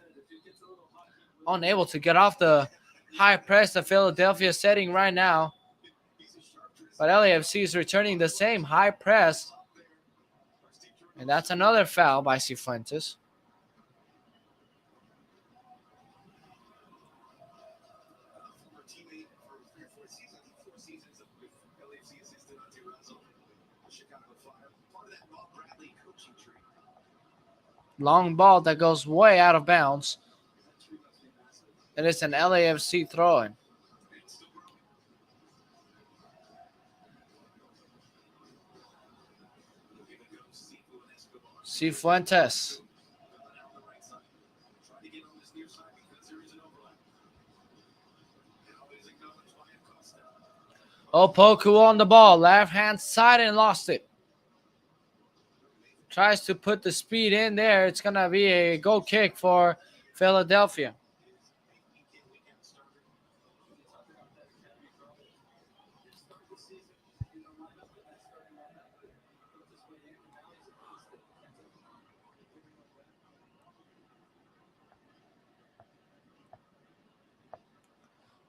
unable to get off the high press that Philadelphia is setting right now. But LAFC is returning the same high press. And that's another foul by Cifuentes. Long ball that goes way out of bounds. And it's an LAFC throw-in. Cifuentes. Opoku on the ball, left hand side, and lost it. Tries to put the speed in there. It's going to be a goal kick for Philadelphia.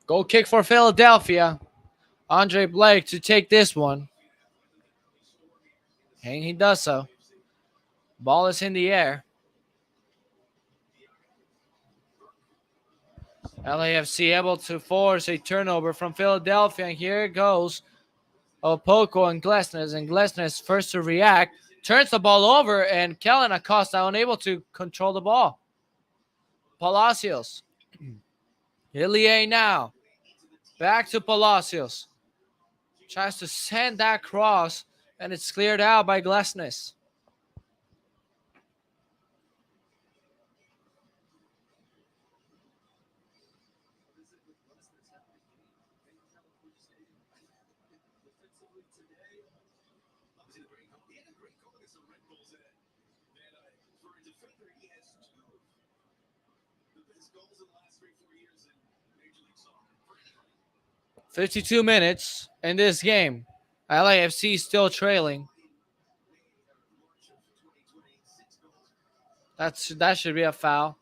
Goal kick for Philadelphia. Andre Blake to take this one. And he does so. Ball is in the air. LAFC able to force a turnover from Philadelphia. And here it goes. Opoku and Glesnes. And Glesnes first to react. Turns the ball over. And Kellen Acosta unable to control the ball. Palacios. Ilie now. Back to Palacios. Tries to send that cross. And it's cleared out by Glesnes. "52 minutes in this game. LAFC still trailing. That should be a foul.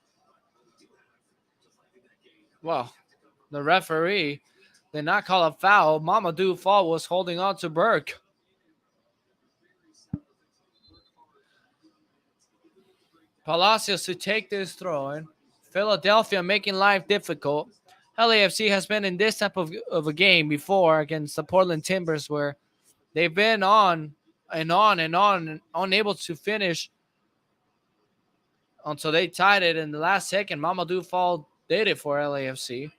Well, the referee did not call a foul. Mamadou Fall was holding on to Burke. Palacios to take this throw in. Philadelphia making life difficult. LAFC has been in this type of a game before against the Portland Timbers where they've been on and on and on, unable to finish until they tied it in the last second. Mamadou Fall did it for LAFC.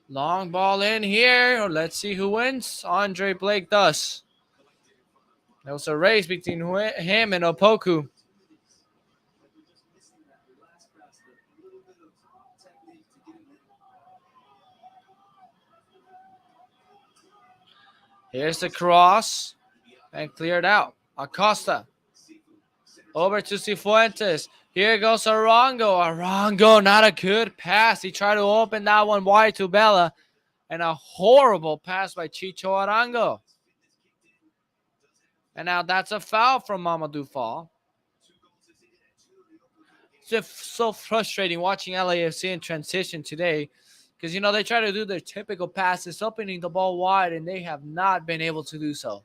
Long ball in here. Let's see who wins. Andre Blake does. There was a race between him and Opoku. Here's the cross and cleared out. Acosta over to Cifuentes. Here goes Arango. Arango, not a good pass. He tried to open that one wide to Bella. And a horrible pass by Chicho Arango. And now that's a foul from Mamadou Fall. It's just so frustrating watching LAFC in transition today. Because, they try to do their typical passes, opening the ball wide, and they have not been able to do so.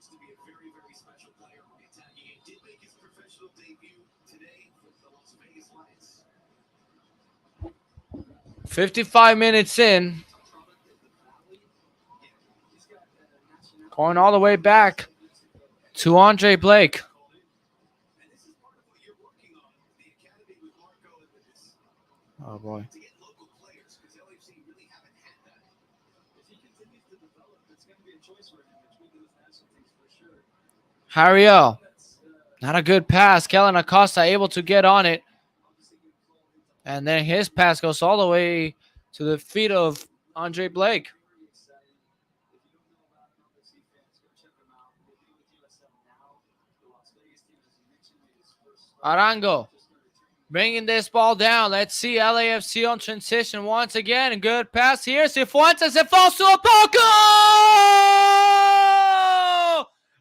To be a very, very special player on the attacking end. Did make his professional debut today with the Las Vegas Lights. 55 minutes in. Going all the way back to Andre Blake. Oh, boy. Harriel. Not a good pass. Kellen Acosta able to get on it. And then his pass goes all the way to the feet of Andre Blake. Arango bringing this ball down. Let's see LAFC on transition once again. Good pass here. Cifuentes. It falls to Opoku!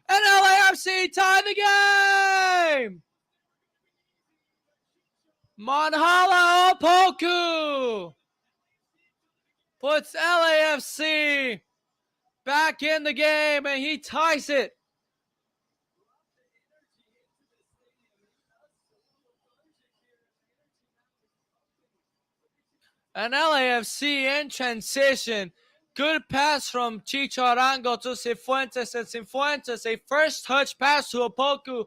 And LAFC tie the game! Manhala Opoku puts LAFC back in the game, and he ties it. And LAFC in transition. Good pass from Chicho Arango to Cifuentes, and Cifuentes, a first touch pass to Opoku.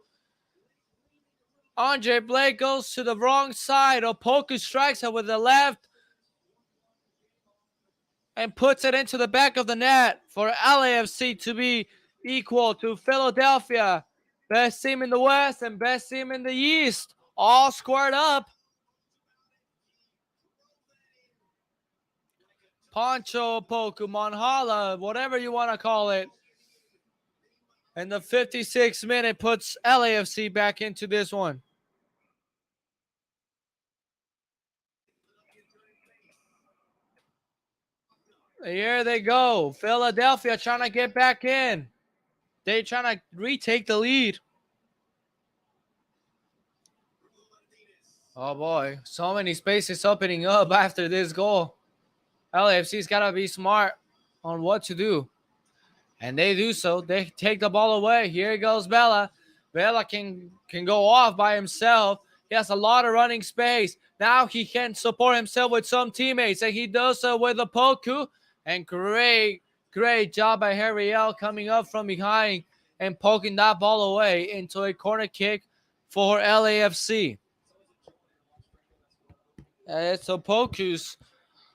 Andre Blake goes to the wrong side. Opoku strikes it with the left and puts it into the back of the net for LAFC to be equal to Philadelphia. Best team in the West and best team in the East. All squared up. Poncho Opoku, Manhala, whatever you want to call it. And the 56th minute puts LAFC back into this one. Here they go. Philadelphia trying to get back in. They trying to retake the lead. Oh boy, so many spaces opening up after this goal. LAFC's got to be smart on what to do. And they do so. They take the ball away. Here goes Bella. Bella can go off by himself. He has a lot of running space. Now he can support himself with some teammates, and he does so with a Poku. And great job by Harriel coming up from behind and poking that ball away into a corner kick for LAFC. It's Opoku's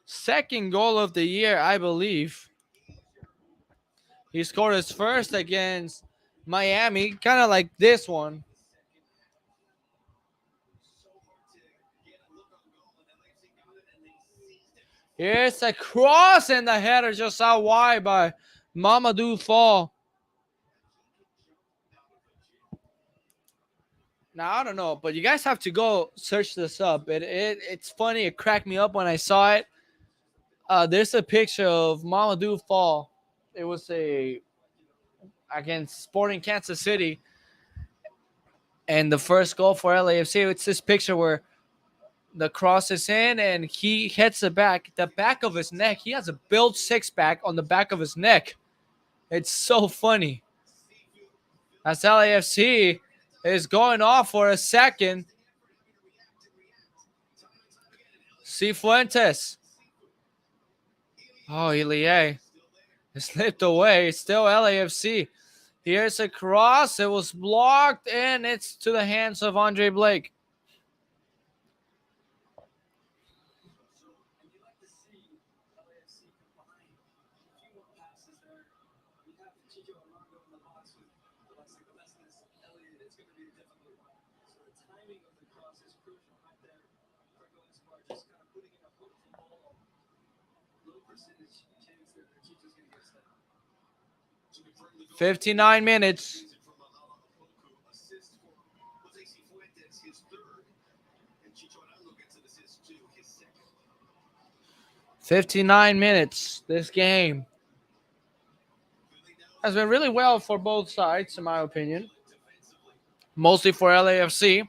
second goal of the year, I believe. He scored his first against Miami, kind of like this one. Here's a cross, and the header just out wide by Mamadou Fall. Now, I don't know, but you guys have to go search this up. It's funny. It cracked me up when I saw it. There's a picture of Mamadou Fall. It was against Sporting Kansas City. And the first goal for LAFC, it's this picture where the cross is in and he hits the back of his neck. He has a built six-pack on the back of his neck. It's so funny. As LAFC is going off for a second. Cifuentes. Oh, Ilie. It slipped away. It's still LAFC. Here's a cross. It was blocked, and it's to the hands of Andre Blake. 59 minutes. 59 minutes. This game has been really well for both sides, in my opinion. Mostly for LAFC,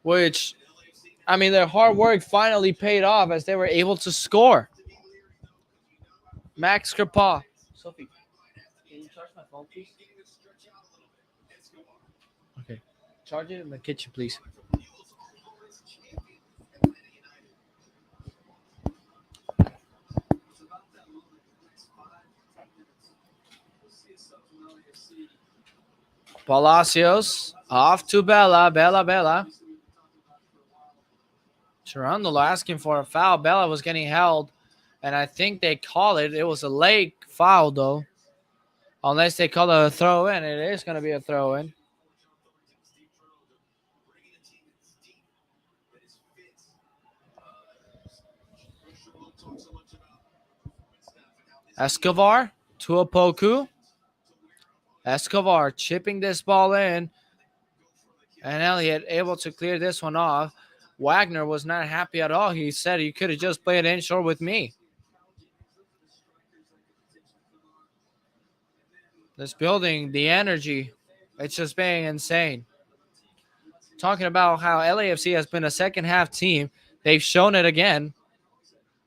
which, I mean, their hard work finally paid off as they were able to score. Max Krapa. Sophie, can you charge my phone, please? Okay. Charge it in the kitchen, please. Palacios off to Bella. Bella. Cherundolo asking for a foul. Bella was getting held, and I think they call it. It was a late foul, though. Unless they call it a throw in. It is going to be a throw in. Escobar to Opoku. Escobar chipping this ball in. And Elliott able to clear this one off. Wagner was not happy at all. He said he could have just played inshore with me. This building, the energy, it's just being insane. Talking about how LAFC has been a second half team. They've shown it again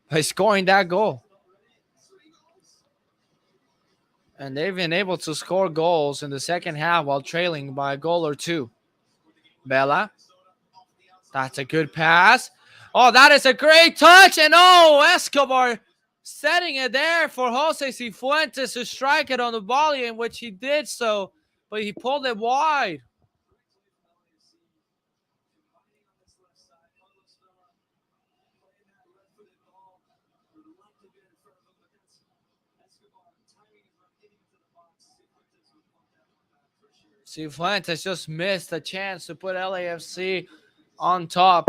by scoring that goal. And they've been able to score goals in the second half while trailing by a goal or two. Bella. That's a good pass. Oh, that is a great touch. And oh, Escobar setting it there for Jose Cifuentes to strike it on the volley, in which he did so, but he pulled it wide. Cifuentes just missed a chance to put LAFC on top.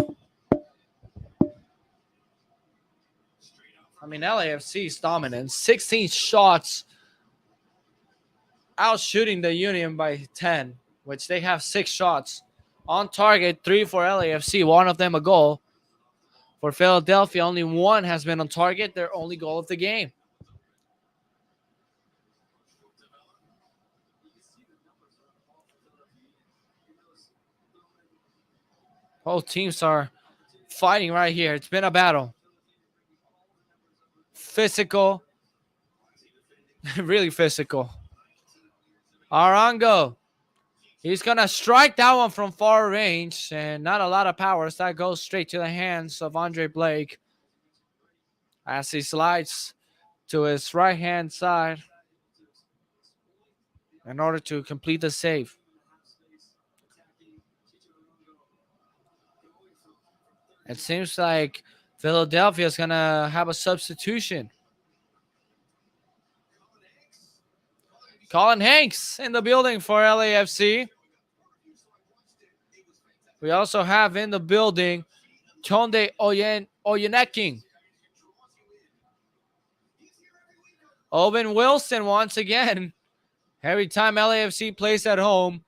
I mean, LAFC's dominant. 16 shots, out shooting the Union by 10, which they have 6 shots. On target, 3 for LAFC, one of them a goal. For Philadelphia, only 1 has been on target, their only goal of the game. Both teams are fighting right here. It's been a battle. Physical. Really physical. Arango. He's going to strike that one from far range, and not a lot of power. So that goes straight to the hands of Andre Blake as he slides to his right-hand side in order to complete the save. It seems like Philadelphia is going to have a substitution. Colin Hanks in the building for LAFC. We also have in the building Chonde Oyeneking. Owen Wilson once again. Every time LAFC plays at home,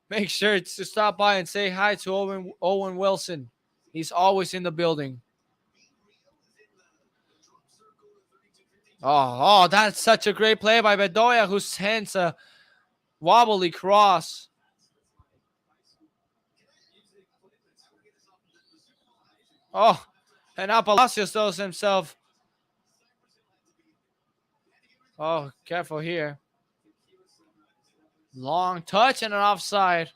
make sure to stop by and say hi to Owen Wilson. He's always in the building. Oh, that's such a great play by Bedoya, who sends a wobbly cross. Oh, and now Palacios does himself. Oh, careful here. Long touch and an offside.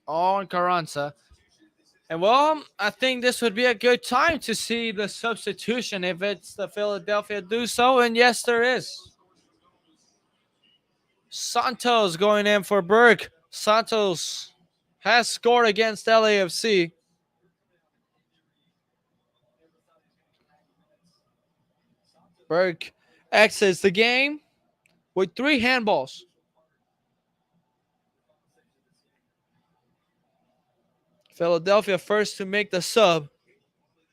Oh, and Carranza. And well, I think this would be a good time to see the substitution if it's the Philadelphia do so. And yes, there is. Santos going in for Berg. Santos has scored against LAFC. Berg exits the game with 3 handballs. Philadelphia first to make the sub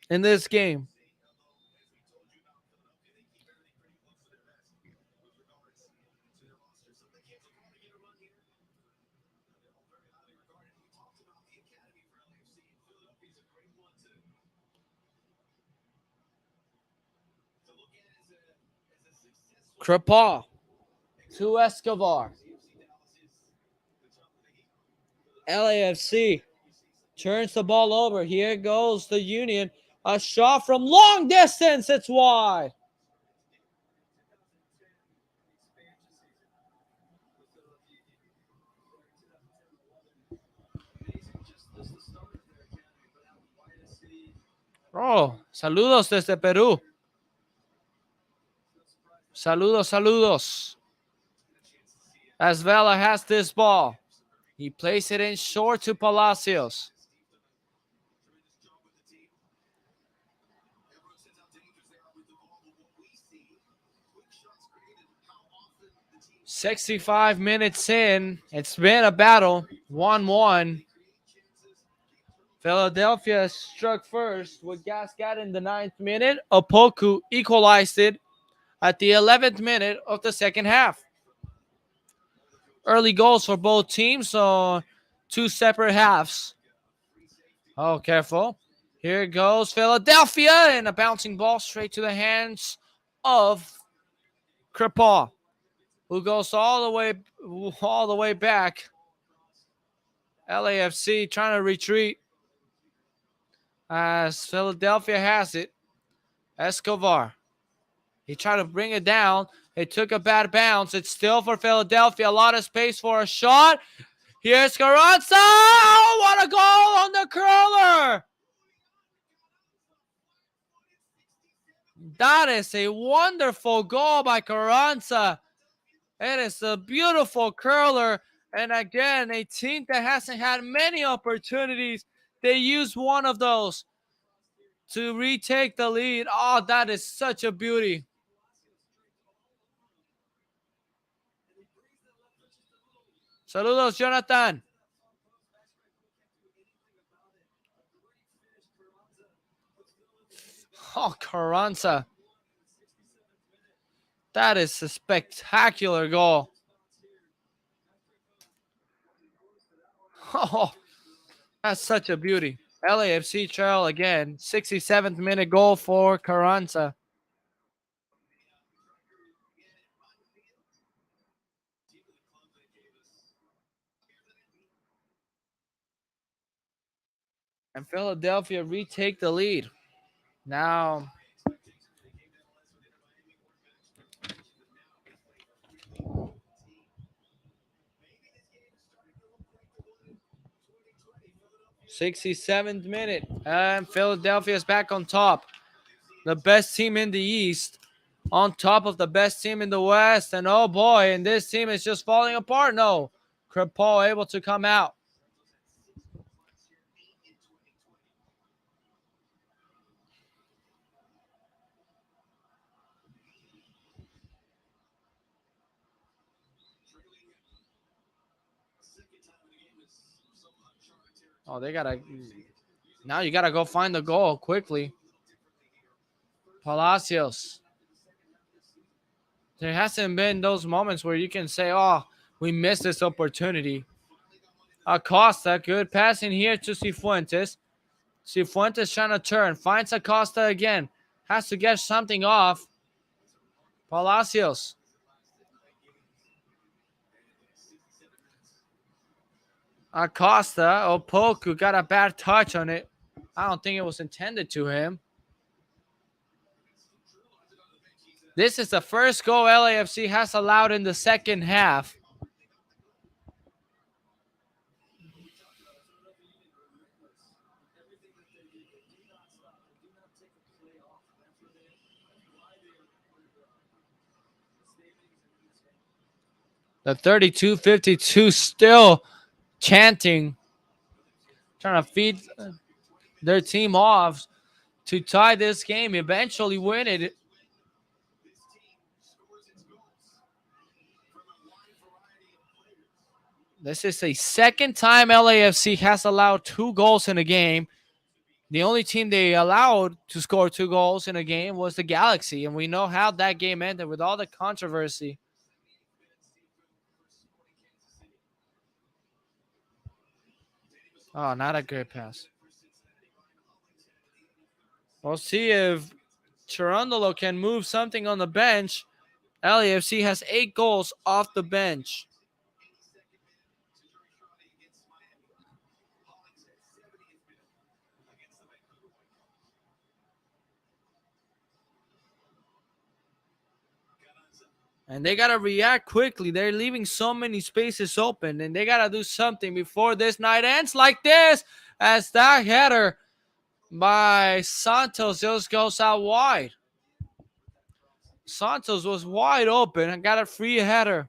in this game. Crepaw to Escobar. LAFC turns the ball over. Here goes the Union. A shot from long distance. It's wide. Oh, saludos desde Perú. Saludos, saludos. As Vela has this ball. He plays it in short to Palacios. "65 minutes in. It's been a battle. 1-1. Philadelphia struck first with Gascat in the 9th minute. Opoku equalized it at the 11th minute of the second half. Early goals for both teams, so 2 separate halves. Oh, careful. Here goes Philadelphia, and a bouncing ball straight to the hands of Crepaw, who goes all the way back. LAFC trying to retreat as Philadelphia has it. Escobar. He tried to bring it down. It took a bad bounce. It's still for Philadelphia. A lot of space for a shot. Here's Carranza. Oh, what a goal on the curler. That is a wonderful goal by Carranza. It is a beautiful curler. And again, a team that hasn't had many opportunities, they used one of those to retake the lead. Oh, that is such a beauty. Saludos, Jonathan. Oh, Carranza. That is a spectacular goal. Oh, that's such a beauty. LAFC trail again. 67th minute goal for Carranza. And Philadelphia retake the lead. Now, '67th minute, and Philadelphia is back on top. The best team in the East, on top of the best team in the West, and oh boy, and this team is just falling apart. No, Crepeau able to come out. Oh, they gotta. Now you gotta go find the goal quickly. Palacios. There hasn't been those moments where you can say, "Oh, we missed this opportunity." Acosta, good passing here to Cifuentes. Cifuentes trying to turn, finds Acosta again, has to get something off. Palacios. Acosta, Opoku got a bad touch on it. I don't think it was intended to him. This is the first goal LAFC has allowed in the second half. The 32-52 still chanting, trying to feed their team off to tie this game, eventually win it. This is the second time LAFC has allowed 2 goals in a game. The only team they allowed to score 2 goals in a game was the Galaxy, and we know how that game ended with all the controversy. Oh, not a great pass. We'll see if Cherundolo can move something on the bench. LAFC has 8 goals off the bench. And they got to react quickly. They're leaving so many spaces open, and they got to do something before this night ends like this, as that header by Santos just goes out wide. Santos was wide open and got a free header.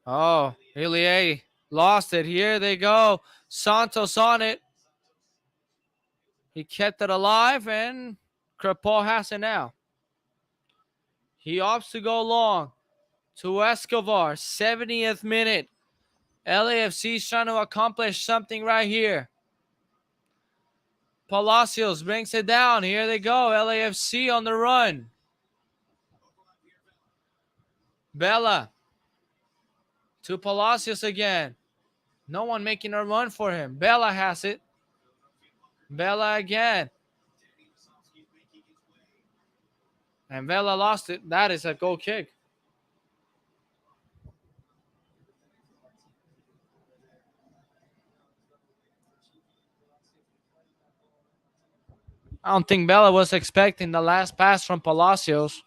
Oh, Ilie lost it. Here they go. Santos on it. He kept it alive, and Crepeau has it now. He opts to go long to Escobar, 70th minute. LAFC is trying to accomplish something right here. Palacios brings it down. Here they go. LAFC on the run. Bella to Palacios again. No one making a run for him. Bella has it. Bella again. And Bella lost it. That is a goal kick. I don't think Bella was expecting the last pass from Palacios.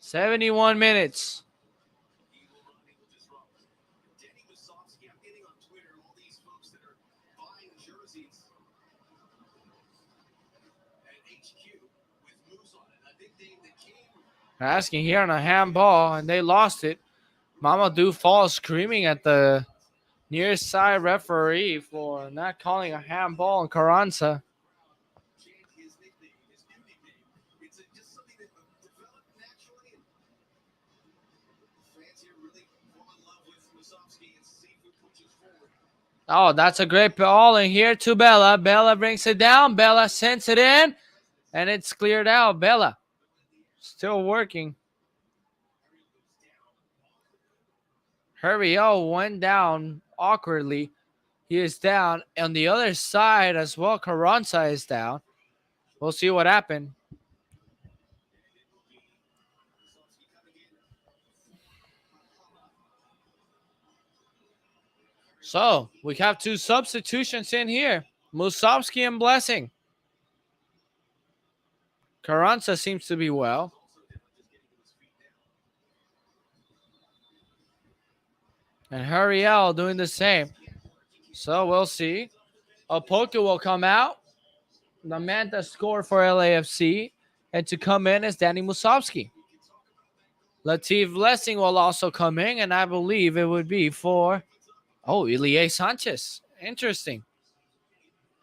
"71 minutes. They're asking here on a handball, and they lost it. Mamadou falls screaming at the near side referee for not calling a handball on Carranza. Oh, that's a great ball in here to Bella. Bella brings it down. Bella sends it in, and it's cleared out. Bella still working. Hurriel went down awkwardly. He is down. On the other side as well, Carranza is down. We'll see what happened. So we have 2 substitutions in here. Musovski and Blessing. Carranza seems to be well. And Hurriel doing the same. So we'll see. Opoku will come out. The man that scored for LAFC. And to come in is Danny Musovski. Latif Blessing will also come in, and I believe it would be for, Ilie Sanchez. Interesting.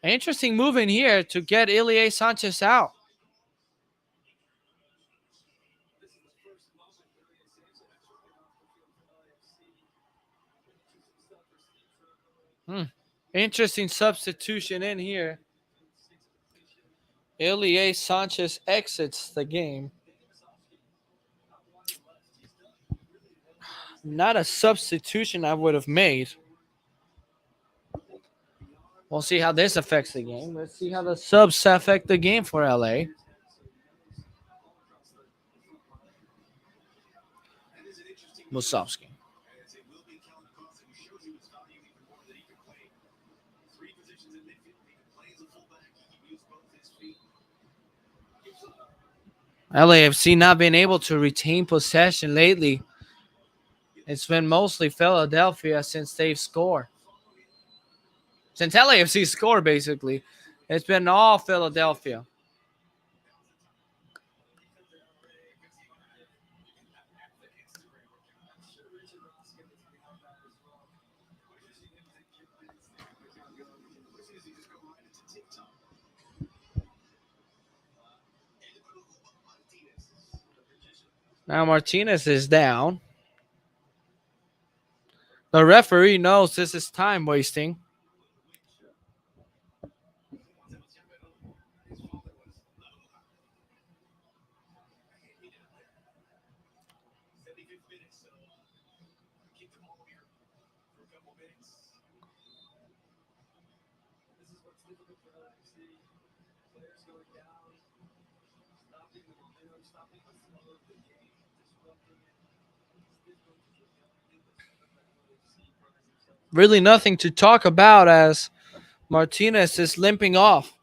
Interesting move in here to get Ilie Sanchez out. Interesting substitution in here. Ilie Sanchez exits the game. Not a substitution I would have made. We'll see how this affects the game. Let's see how the subs affect the game for LA. Musovski. LAFC not been able to retain possession lately. It's been mostly Philadelphia since they've scored. Since LAFC scored, basically, it's been all Philadelphia. Now Martinez is down. The referee knows this is time wasting. Really nothing to talk about as Martinez is limping off.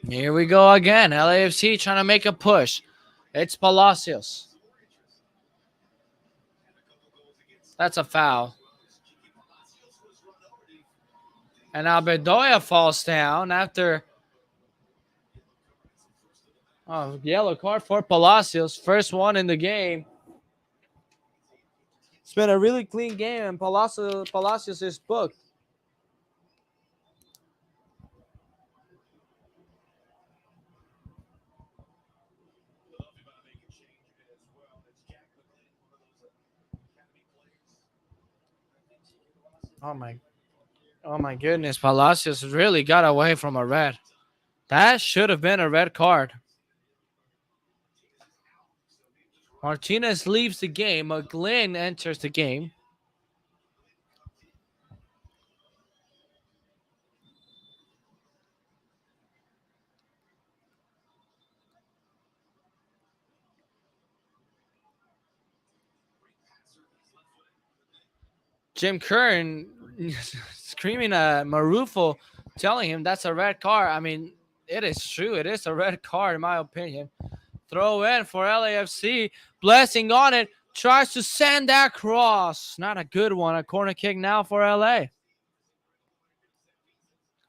Here we go again. LAFC trying to make a push. It's Palacios. That's a foul. And now Bedoya falls down after yellow card for Palacios. First one in the game. It's been a really clean game, and Palacios is booked. Oh my goodness. Palacios really got away from a red. That should have been a red card. Martinez leaves the game. McGlynn enters the game. Jim Curran screaming at Marufo, telling him that's a red card. I mean, it is true. It is a red card, in my opinion. Throw in for LAFC. Blessing on it. Tries to send that cross. Not a good one. A corner kick now for LA.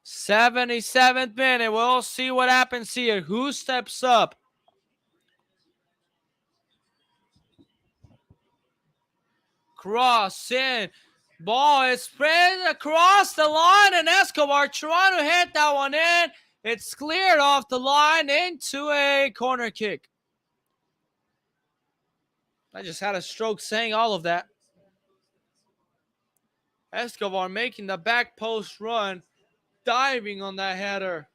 77th minute. We'll see what happens here. Who steps up? Cross in. Ball is spread across the line, and Escobar trying to hit that one in. It's cleared off the line into a corner kick. I just had a stroke saying all of that. Escobar making the back post run, diving on that header.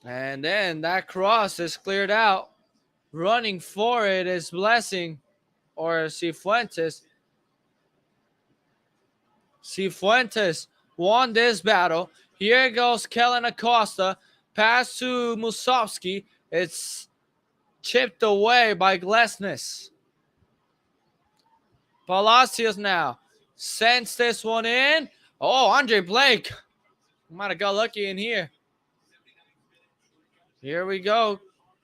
And then that cross is cleared out. Running for it is Blessing or Cifuentes. Cifuentes won this battle. Here goes Kellen Acosta. Pass to Musovski. It's chipped away by Glesnes. Palacios now sends this one in. Oh, Andre Blake. Might have got lucky in here. Here we go.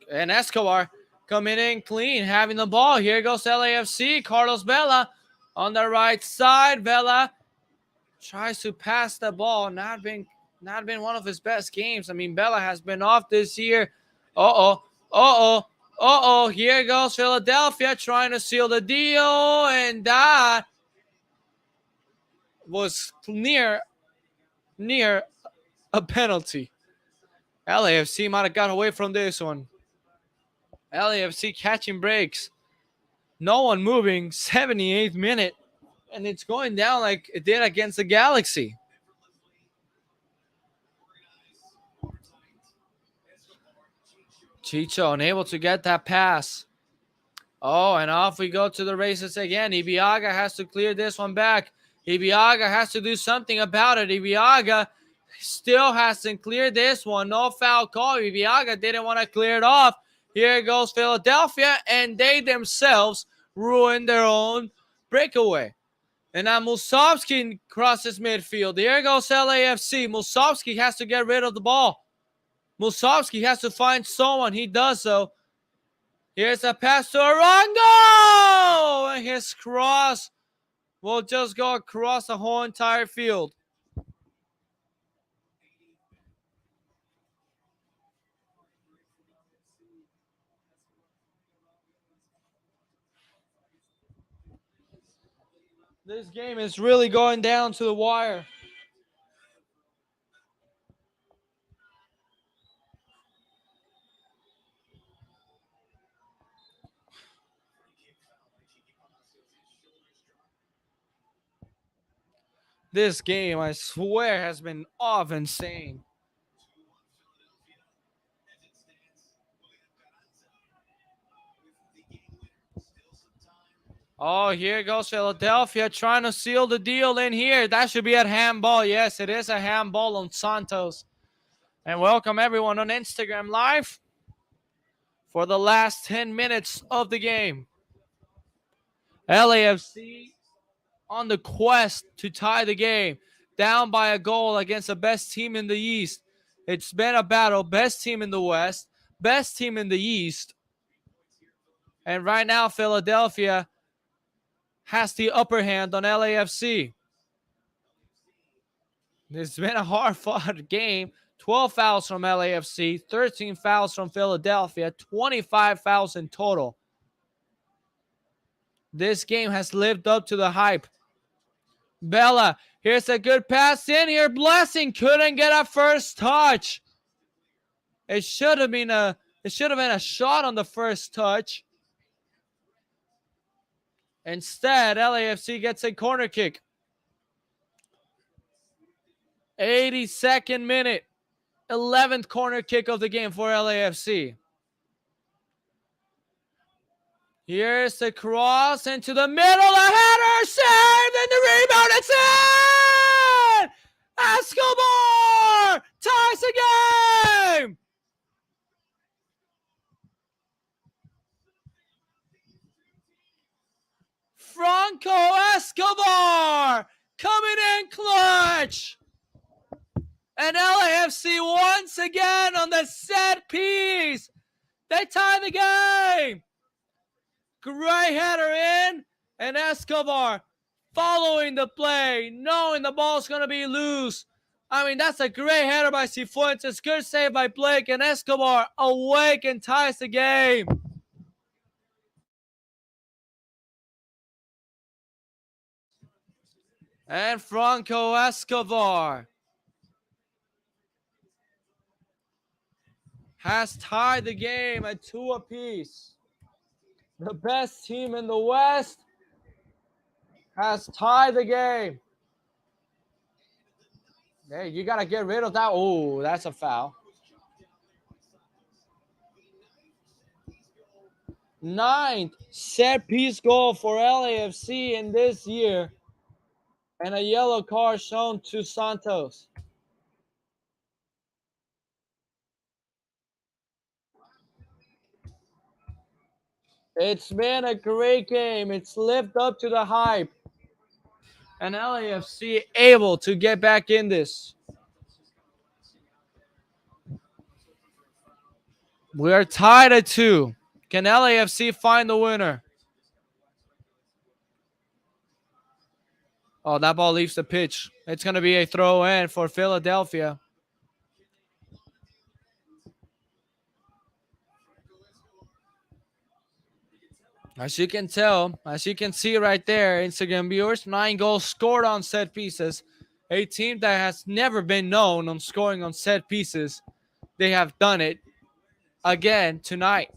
And Escobar coming in clean, having the ball. Here goes LAFC. Carlos Vela on the right side. Vela tries to pass the ball. Not been one of his best games. I mean, Vela has been off this year. Here goes Philadelphia trying to seal the deal. And that was near a penalty. LAFC might have got away from this one. LAFC catching breaks. No one moving. 78th minute. And it's going down like it did against the Galaxy. Chicho unable to get that pass. Oh, and off we go to the races again. Ibiaga has to clear this one back. Ibiaga has to do something about it. Ibiaga still hasn't cleared this one. No foul call. Ibiaga didn't want to clear it off. Here goes Philadelphia, and they themselves ruined their own breakaway. And now Musovski crosses midfield. Here goes LAFC. Musovski has to get rid of the ball. Musovski has to find someone. He does so. Here's a pass to Arango! And his cross will just go across the whole entire field. This game is really going down to the wire. This game, I swear, has been off insane. Oh, here goes Philadelphia trying to seal the deal in here. That should be a handball. Yes, it is a handball on Santos. And welcome everyone on Instagram Live for the last 10 minutes of the game. LAFC on the quest to tie the game, down by a goal against the best team in the East. It's been a battle. Best team in the West, best team in the East. And right now, Philadelphia has the upper hand on LAFC. It's been a hard-fought game. 12 fouls from LAFC, 13 fouls from Philadelphia, 25 fouls in total. This game has lived up to the hype. Bella, here's a good pass in here. Blessing couldn't get a first touch. It should have been a shot on the first touch. Instead, LAFC gets a corner kick. 82nd minute. 11th corner kick of the game for LAFC. Here's the cross into the middle. A header saved and the rebound. It's in! Escobar ties the game! Franco Escobar coming in clutch. And LAFC once again on the set piece. They tie the game. Great header in. And Escobar following the play, knowing the ball's going to be loose. I mean, that's a great header by Cifuentes. Good save by Blake. And Escobar awake and ties the game. And Franco Escobar has tied the game at 2 apiece. The best team in the West has tied the game. Hey, you got to get rid of that. Oh, that's a foul. 9th set piece goal for LAFC in this year. And a yellow card shown to Santos. It's been a great game. It's lived up to the hype. And LAFC able to get back in this. We are tied at 2. Can LAFC find the winner? Oh, that ball leaves the pitch. It's going to be a throw in for Philadelphia. As you can tell, as you can see right there, Instagram viewers, 9 goals scored on set pieces. A team that has never been known on scoring on set pieces. They have done it again tonight.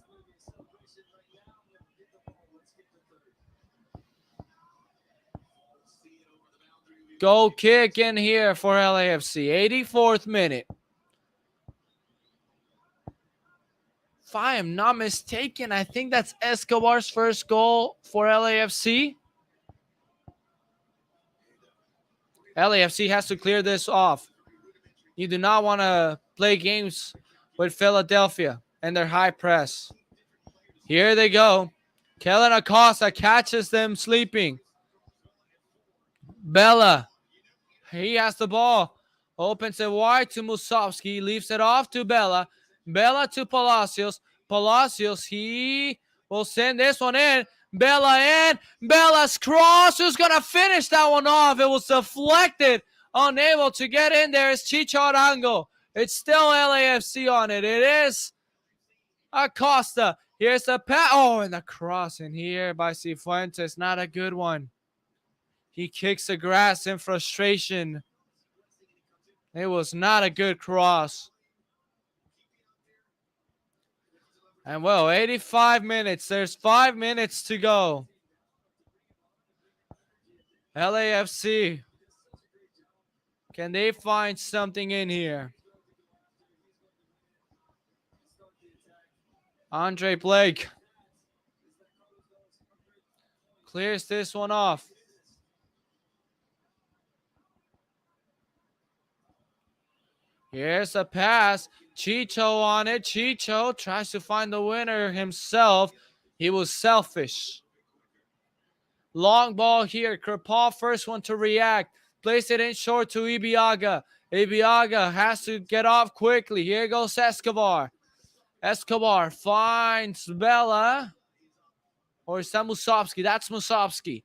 Goal kick in here for LAFC. 84th minute. If I am not mistaken, I think that's Escobar's first goal for LAFC. LAFC has to clear this off. You do not want to play games with Philadelphia and their high press. Here they go. Kellen Acosta catches them sleeping. Bella. He has the ball. Opens it wide to Musovski. Leaves it off to Bella. Bella to Palacios. Palacios, he will send this one in. Bella in. Bella's cross. Who's going to finish that one off? It was deflected. Unable to get in there is Chicho Arango. It's still LAFC on it. It is Acosta. Here's the pass. Oh, and the cross in here by Cifuentes. Not a good one. He kicks the grass in frustration. It was not a good cross. And well, 85 minutes. There's 5 minutes to go. LAFC. Can they find something in here? Andre Blake clears this one off. Here's a pass. Chicho on it. Chicho tries to find the winner himself. He was selfish. Long ball here. Kripal, first one to react. Place it in short to Ibiaga. Ibiaga has to get off quickly. Here goes Escobar. Escobar finds Bella. Or is that Musovski? That's Musovski.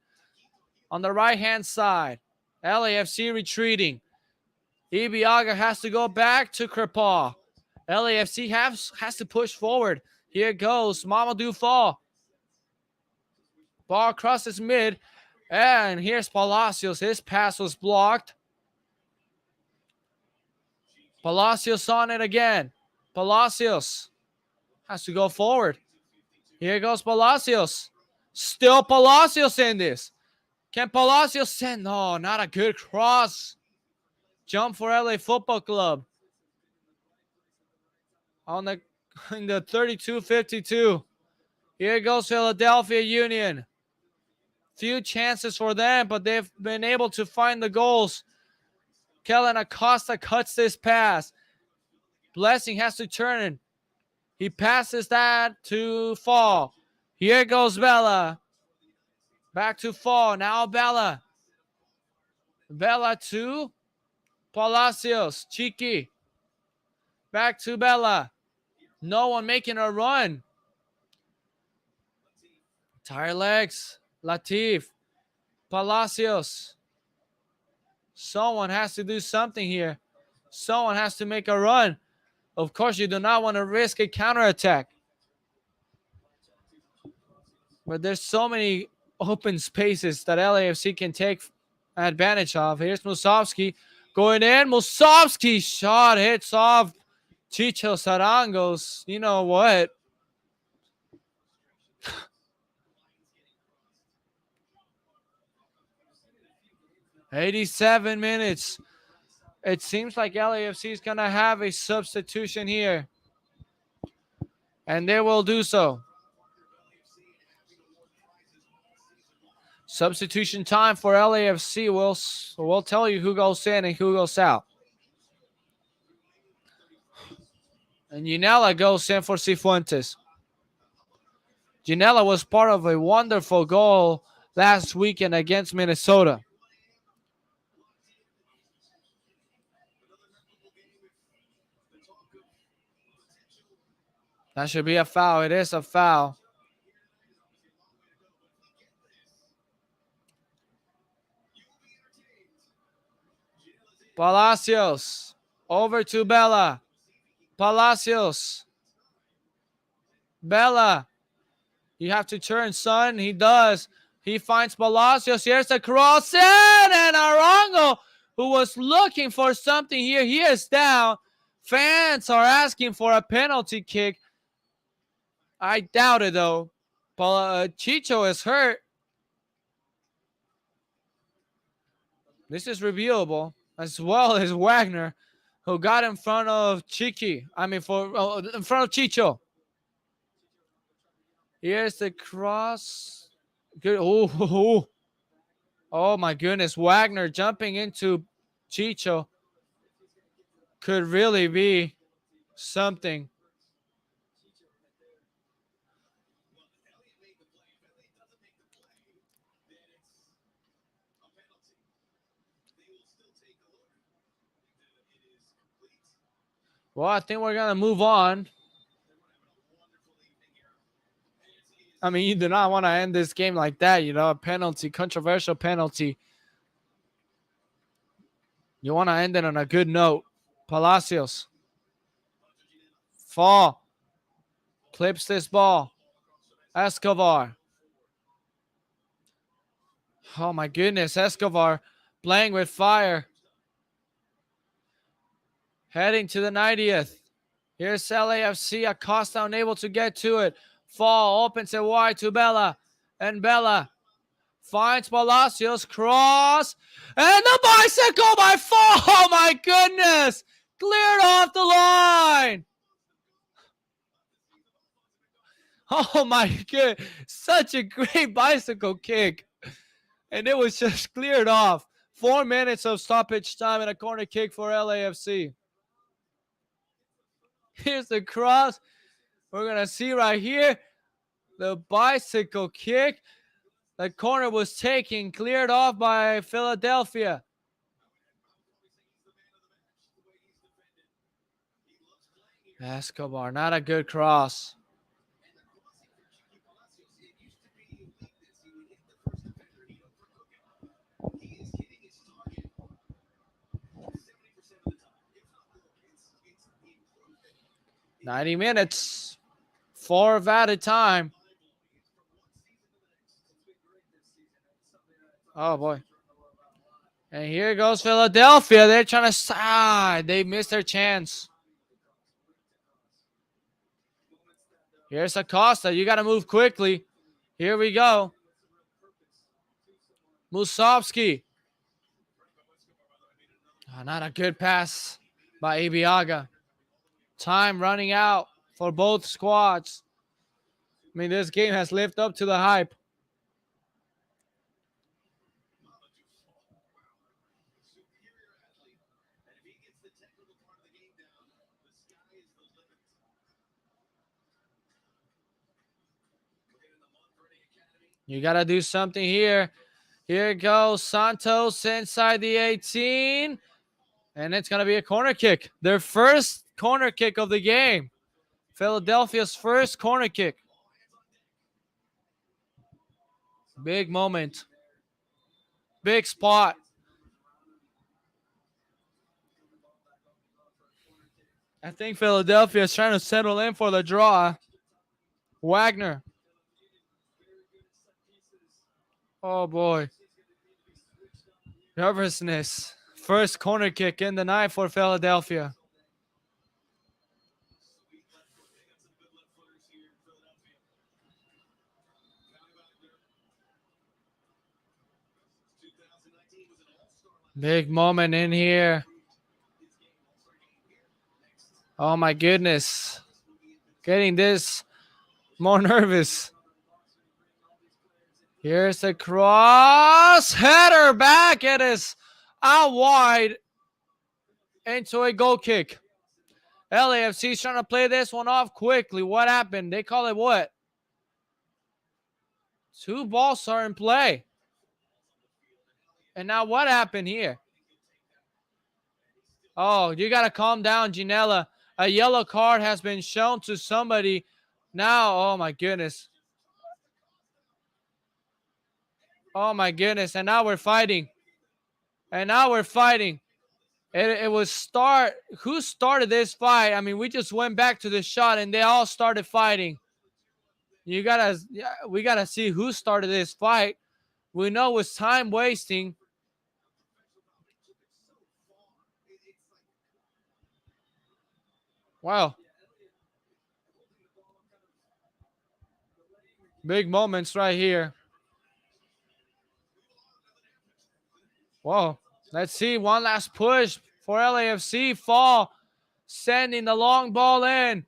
On the right-hand side. LAFC retreating. Ibiaga has to go back to Kripal. LAFC has to push forward. Here goes Mamadou Fall. Ball crosses mid. And here's Palacios. His pass was blocked. Palacios on it again. Palacios has to go forward. Here goes Palacios. Still Palacios in this. Can Palacios send? No, not a good cross. Jump for LA Football Club. In the 32-52. Here goes Philadelphia Union. Few chances for them, but they've been able to find the goals. Kellen Acosta cuts this pass. Blessing has to turn. He passes that to Fall. Here goes Bella. Back to Fall. Now Bella. Bella to Palacios. Chiqui. Back to Bella. No one making a run. Tire legs. Latif. Palacios. Someone has to do something here. Someone has to make a run. Of course, you do not want to risk a counterattack. But there's so many open spaces that LAFC can take advantage of. Here's Musovski going in. Musovski shot hits off Chicho Arango's. You know what? "87 minutes. It seems like LAFC is going to have a substitution here. And they will do so. Substitution time for LAFC. We'll tell you who goes in and who goes out. And Ginella goes in for Cifuentes. Ginella was part of a wonderful goal last weekend against Minnesota. That should be a foul. It is a foul. Palacios. Over to Bella. Palacios. Bella. You have to turn, son. He does. He finds Palacios. Here's the cross in. And Arango, who was looking for something here, he is down. Fans are asking for a penalty kick. I doubt it, though. Chicho is hurt. This is reviewable, as well as Wagner, who got in front of in front of Chicho. Here's the cross. Good. Oh my goodness. Wagner jumping into Chicho could really be something. Well, I think we're going to move on. I mean, you do not want to end this game like that, a penalty, controversial penalty. You want to end it on a good note. Palacios. Fall. Clips this ball. Escobar. Oh my goodness, Escobar playing with fire. Heading to the 90th. Here's LAFC. Acosta unable to get to it. Fall opens it wide to Bella. And Bella finds Palacios. Cross. And the bicycle by Fall. Oh my goodness. Cleared off the line. Oh my god. Such a great bicycle kick. And it was just cleared off. 4 minutes of stoppage time and a corner kick for LAFC. Here's the cross. We're going to see right here the bicycle kick. The corner was taken, cleared off by Philadelphia. Escobar, not a good cross. "90 minutes, 4 of added time." Oh boy. And here goes Philadelphia. They're trying to they missed their chance. Here's Acosta. You got to move quickly. Here we go. Musovski. Oh, not a good pass by Ibiaga. Time running out for both squads. I mean, this game has lived up to the hype. You got to do something here. Here goes Santos inside the 18. And it's going to be a corner kick. Their first corner kick of the game. Philadelphia's first corner kick. Big moment. Big spot. I think Philadelphia is trying to settle in for the draw. Wagner. Oh boy. Nervousness. First corner kick in the night for Philadelphia. Big moment in here. Oh my goodness. Getting this more nervous. Here's the cross. Header back. It is out wide into a goal kick. LAFC is trying to play this one off quickly. What happened? They call it what? 2 balls are in play. And now what happened here? Oh, you got to calm down, Ginella. A yellow card has been shown to somebody. Now, oh my goodness. Oh my goodness. And now we're fighting. It was who started this fight? I mean, we just went back to the shot and they all started fighting. We gotta see who started this fight. We know it was time wasting. Wow. Big moments right here. Whoa. Let's see. One last push for LAFC. Fall. Sending the long ball in.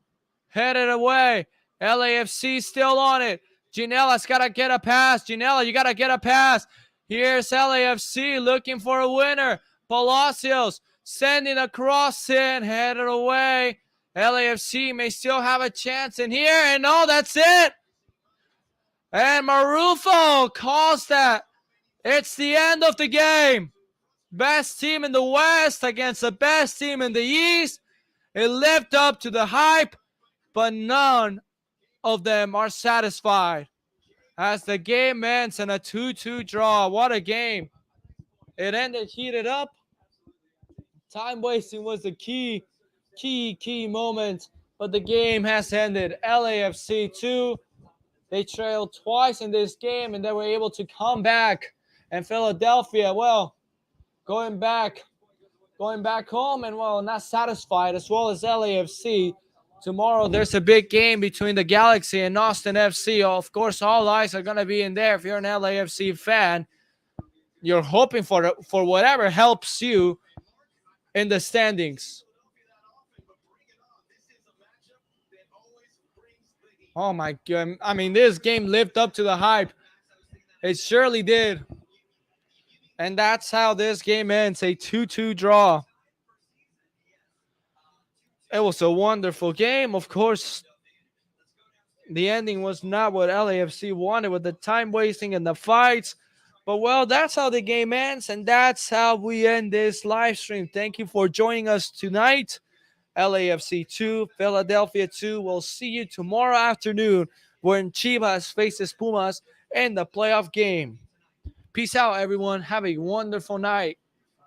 Headed away. LAFC still on it. Ginella's got to get a pass. Ginella, you got to get a pass. Here's LAFC looking for a winner. Palacios sending a cross in. Headed away. LAFC may still have a chance in here. And no, that's it. And Marufo calls that. It's the end of the game. Best team in the West against the best team in the East. It lived up to the hype, but none of them are satisfied as the game ends in a 2-2 draw. What a game. It ended heated up. Time wasting was the key moment, but the game has ended. LAFC 2, they trailed twice in this game and they were able to come back. And Philadelphia, well, going back home and, well, not satisfied, as well as LAFC. Tomorrow there's a big game between the Galaxy and Austin FC. Of course, all eyes are going to be in there. If you're an LAFC fan, you're hoping for whatever helps you in the standings. Oh my god. I mean, this game lived up to the hype. It surely did. And that's how this game ends, a 2-2 draw. It was a wonderful game. Of course, the ending was not what LAFC wanted with the time wasting and the fights. But, well, that's how the game ends, and that's how we end this live stream. Thank you for joining us tonight. LAFC 2, Philadelphia 2. We'll see you tomorrow afternoon when Chivas faces Pumas in the playoff game. Peace out, everyone. Have a wonderful night.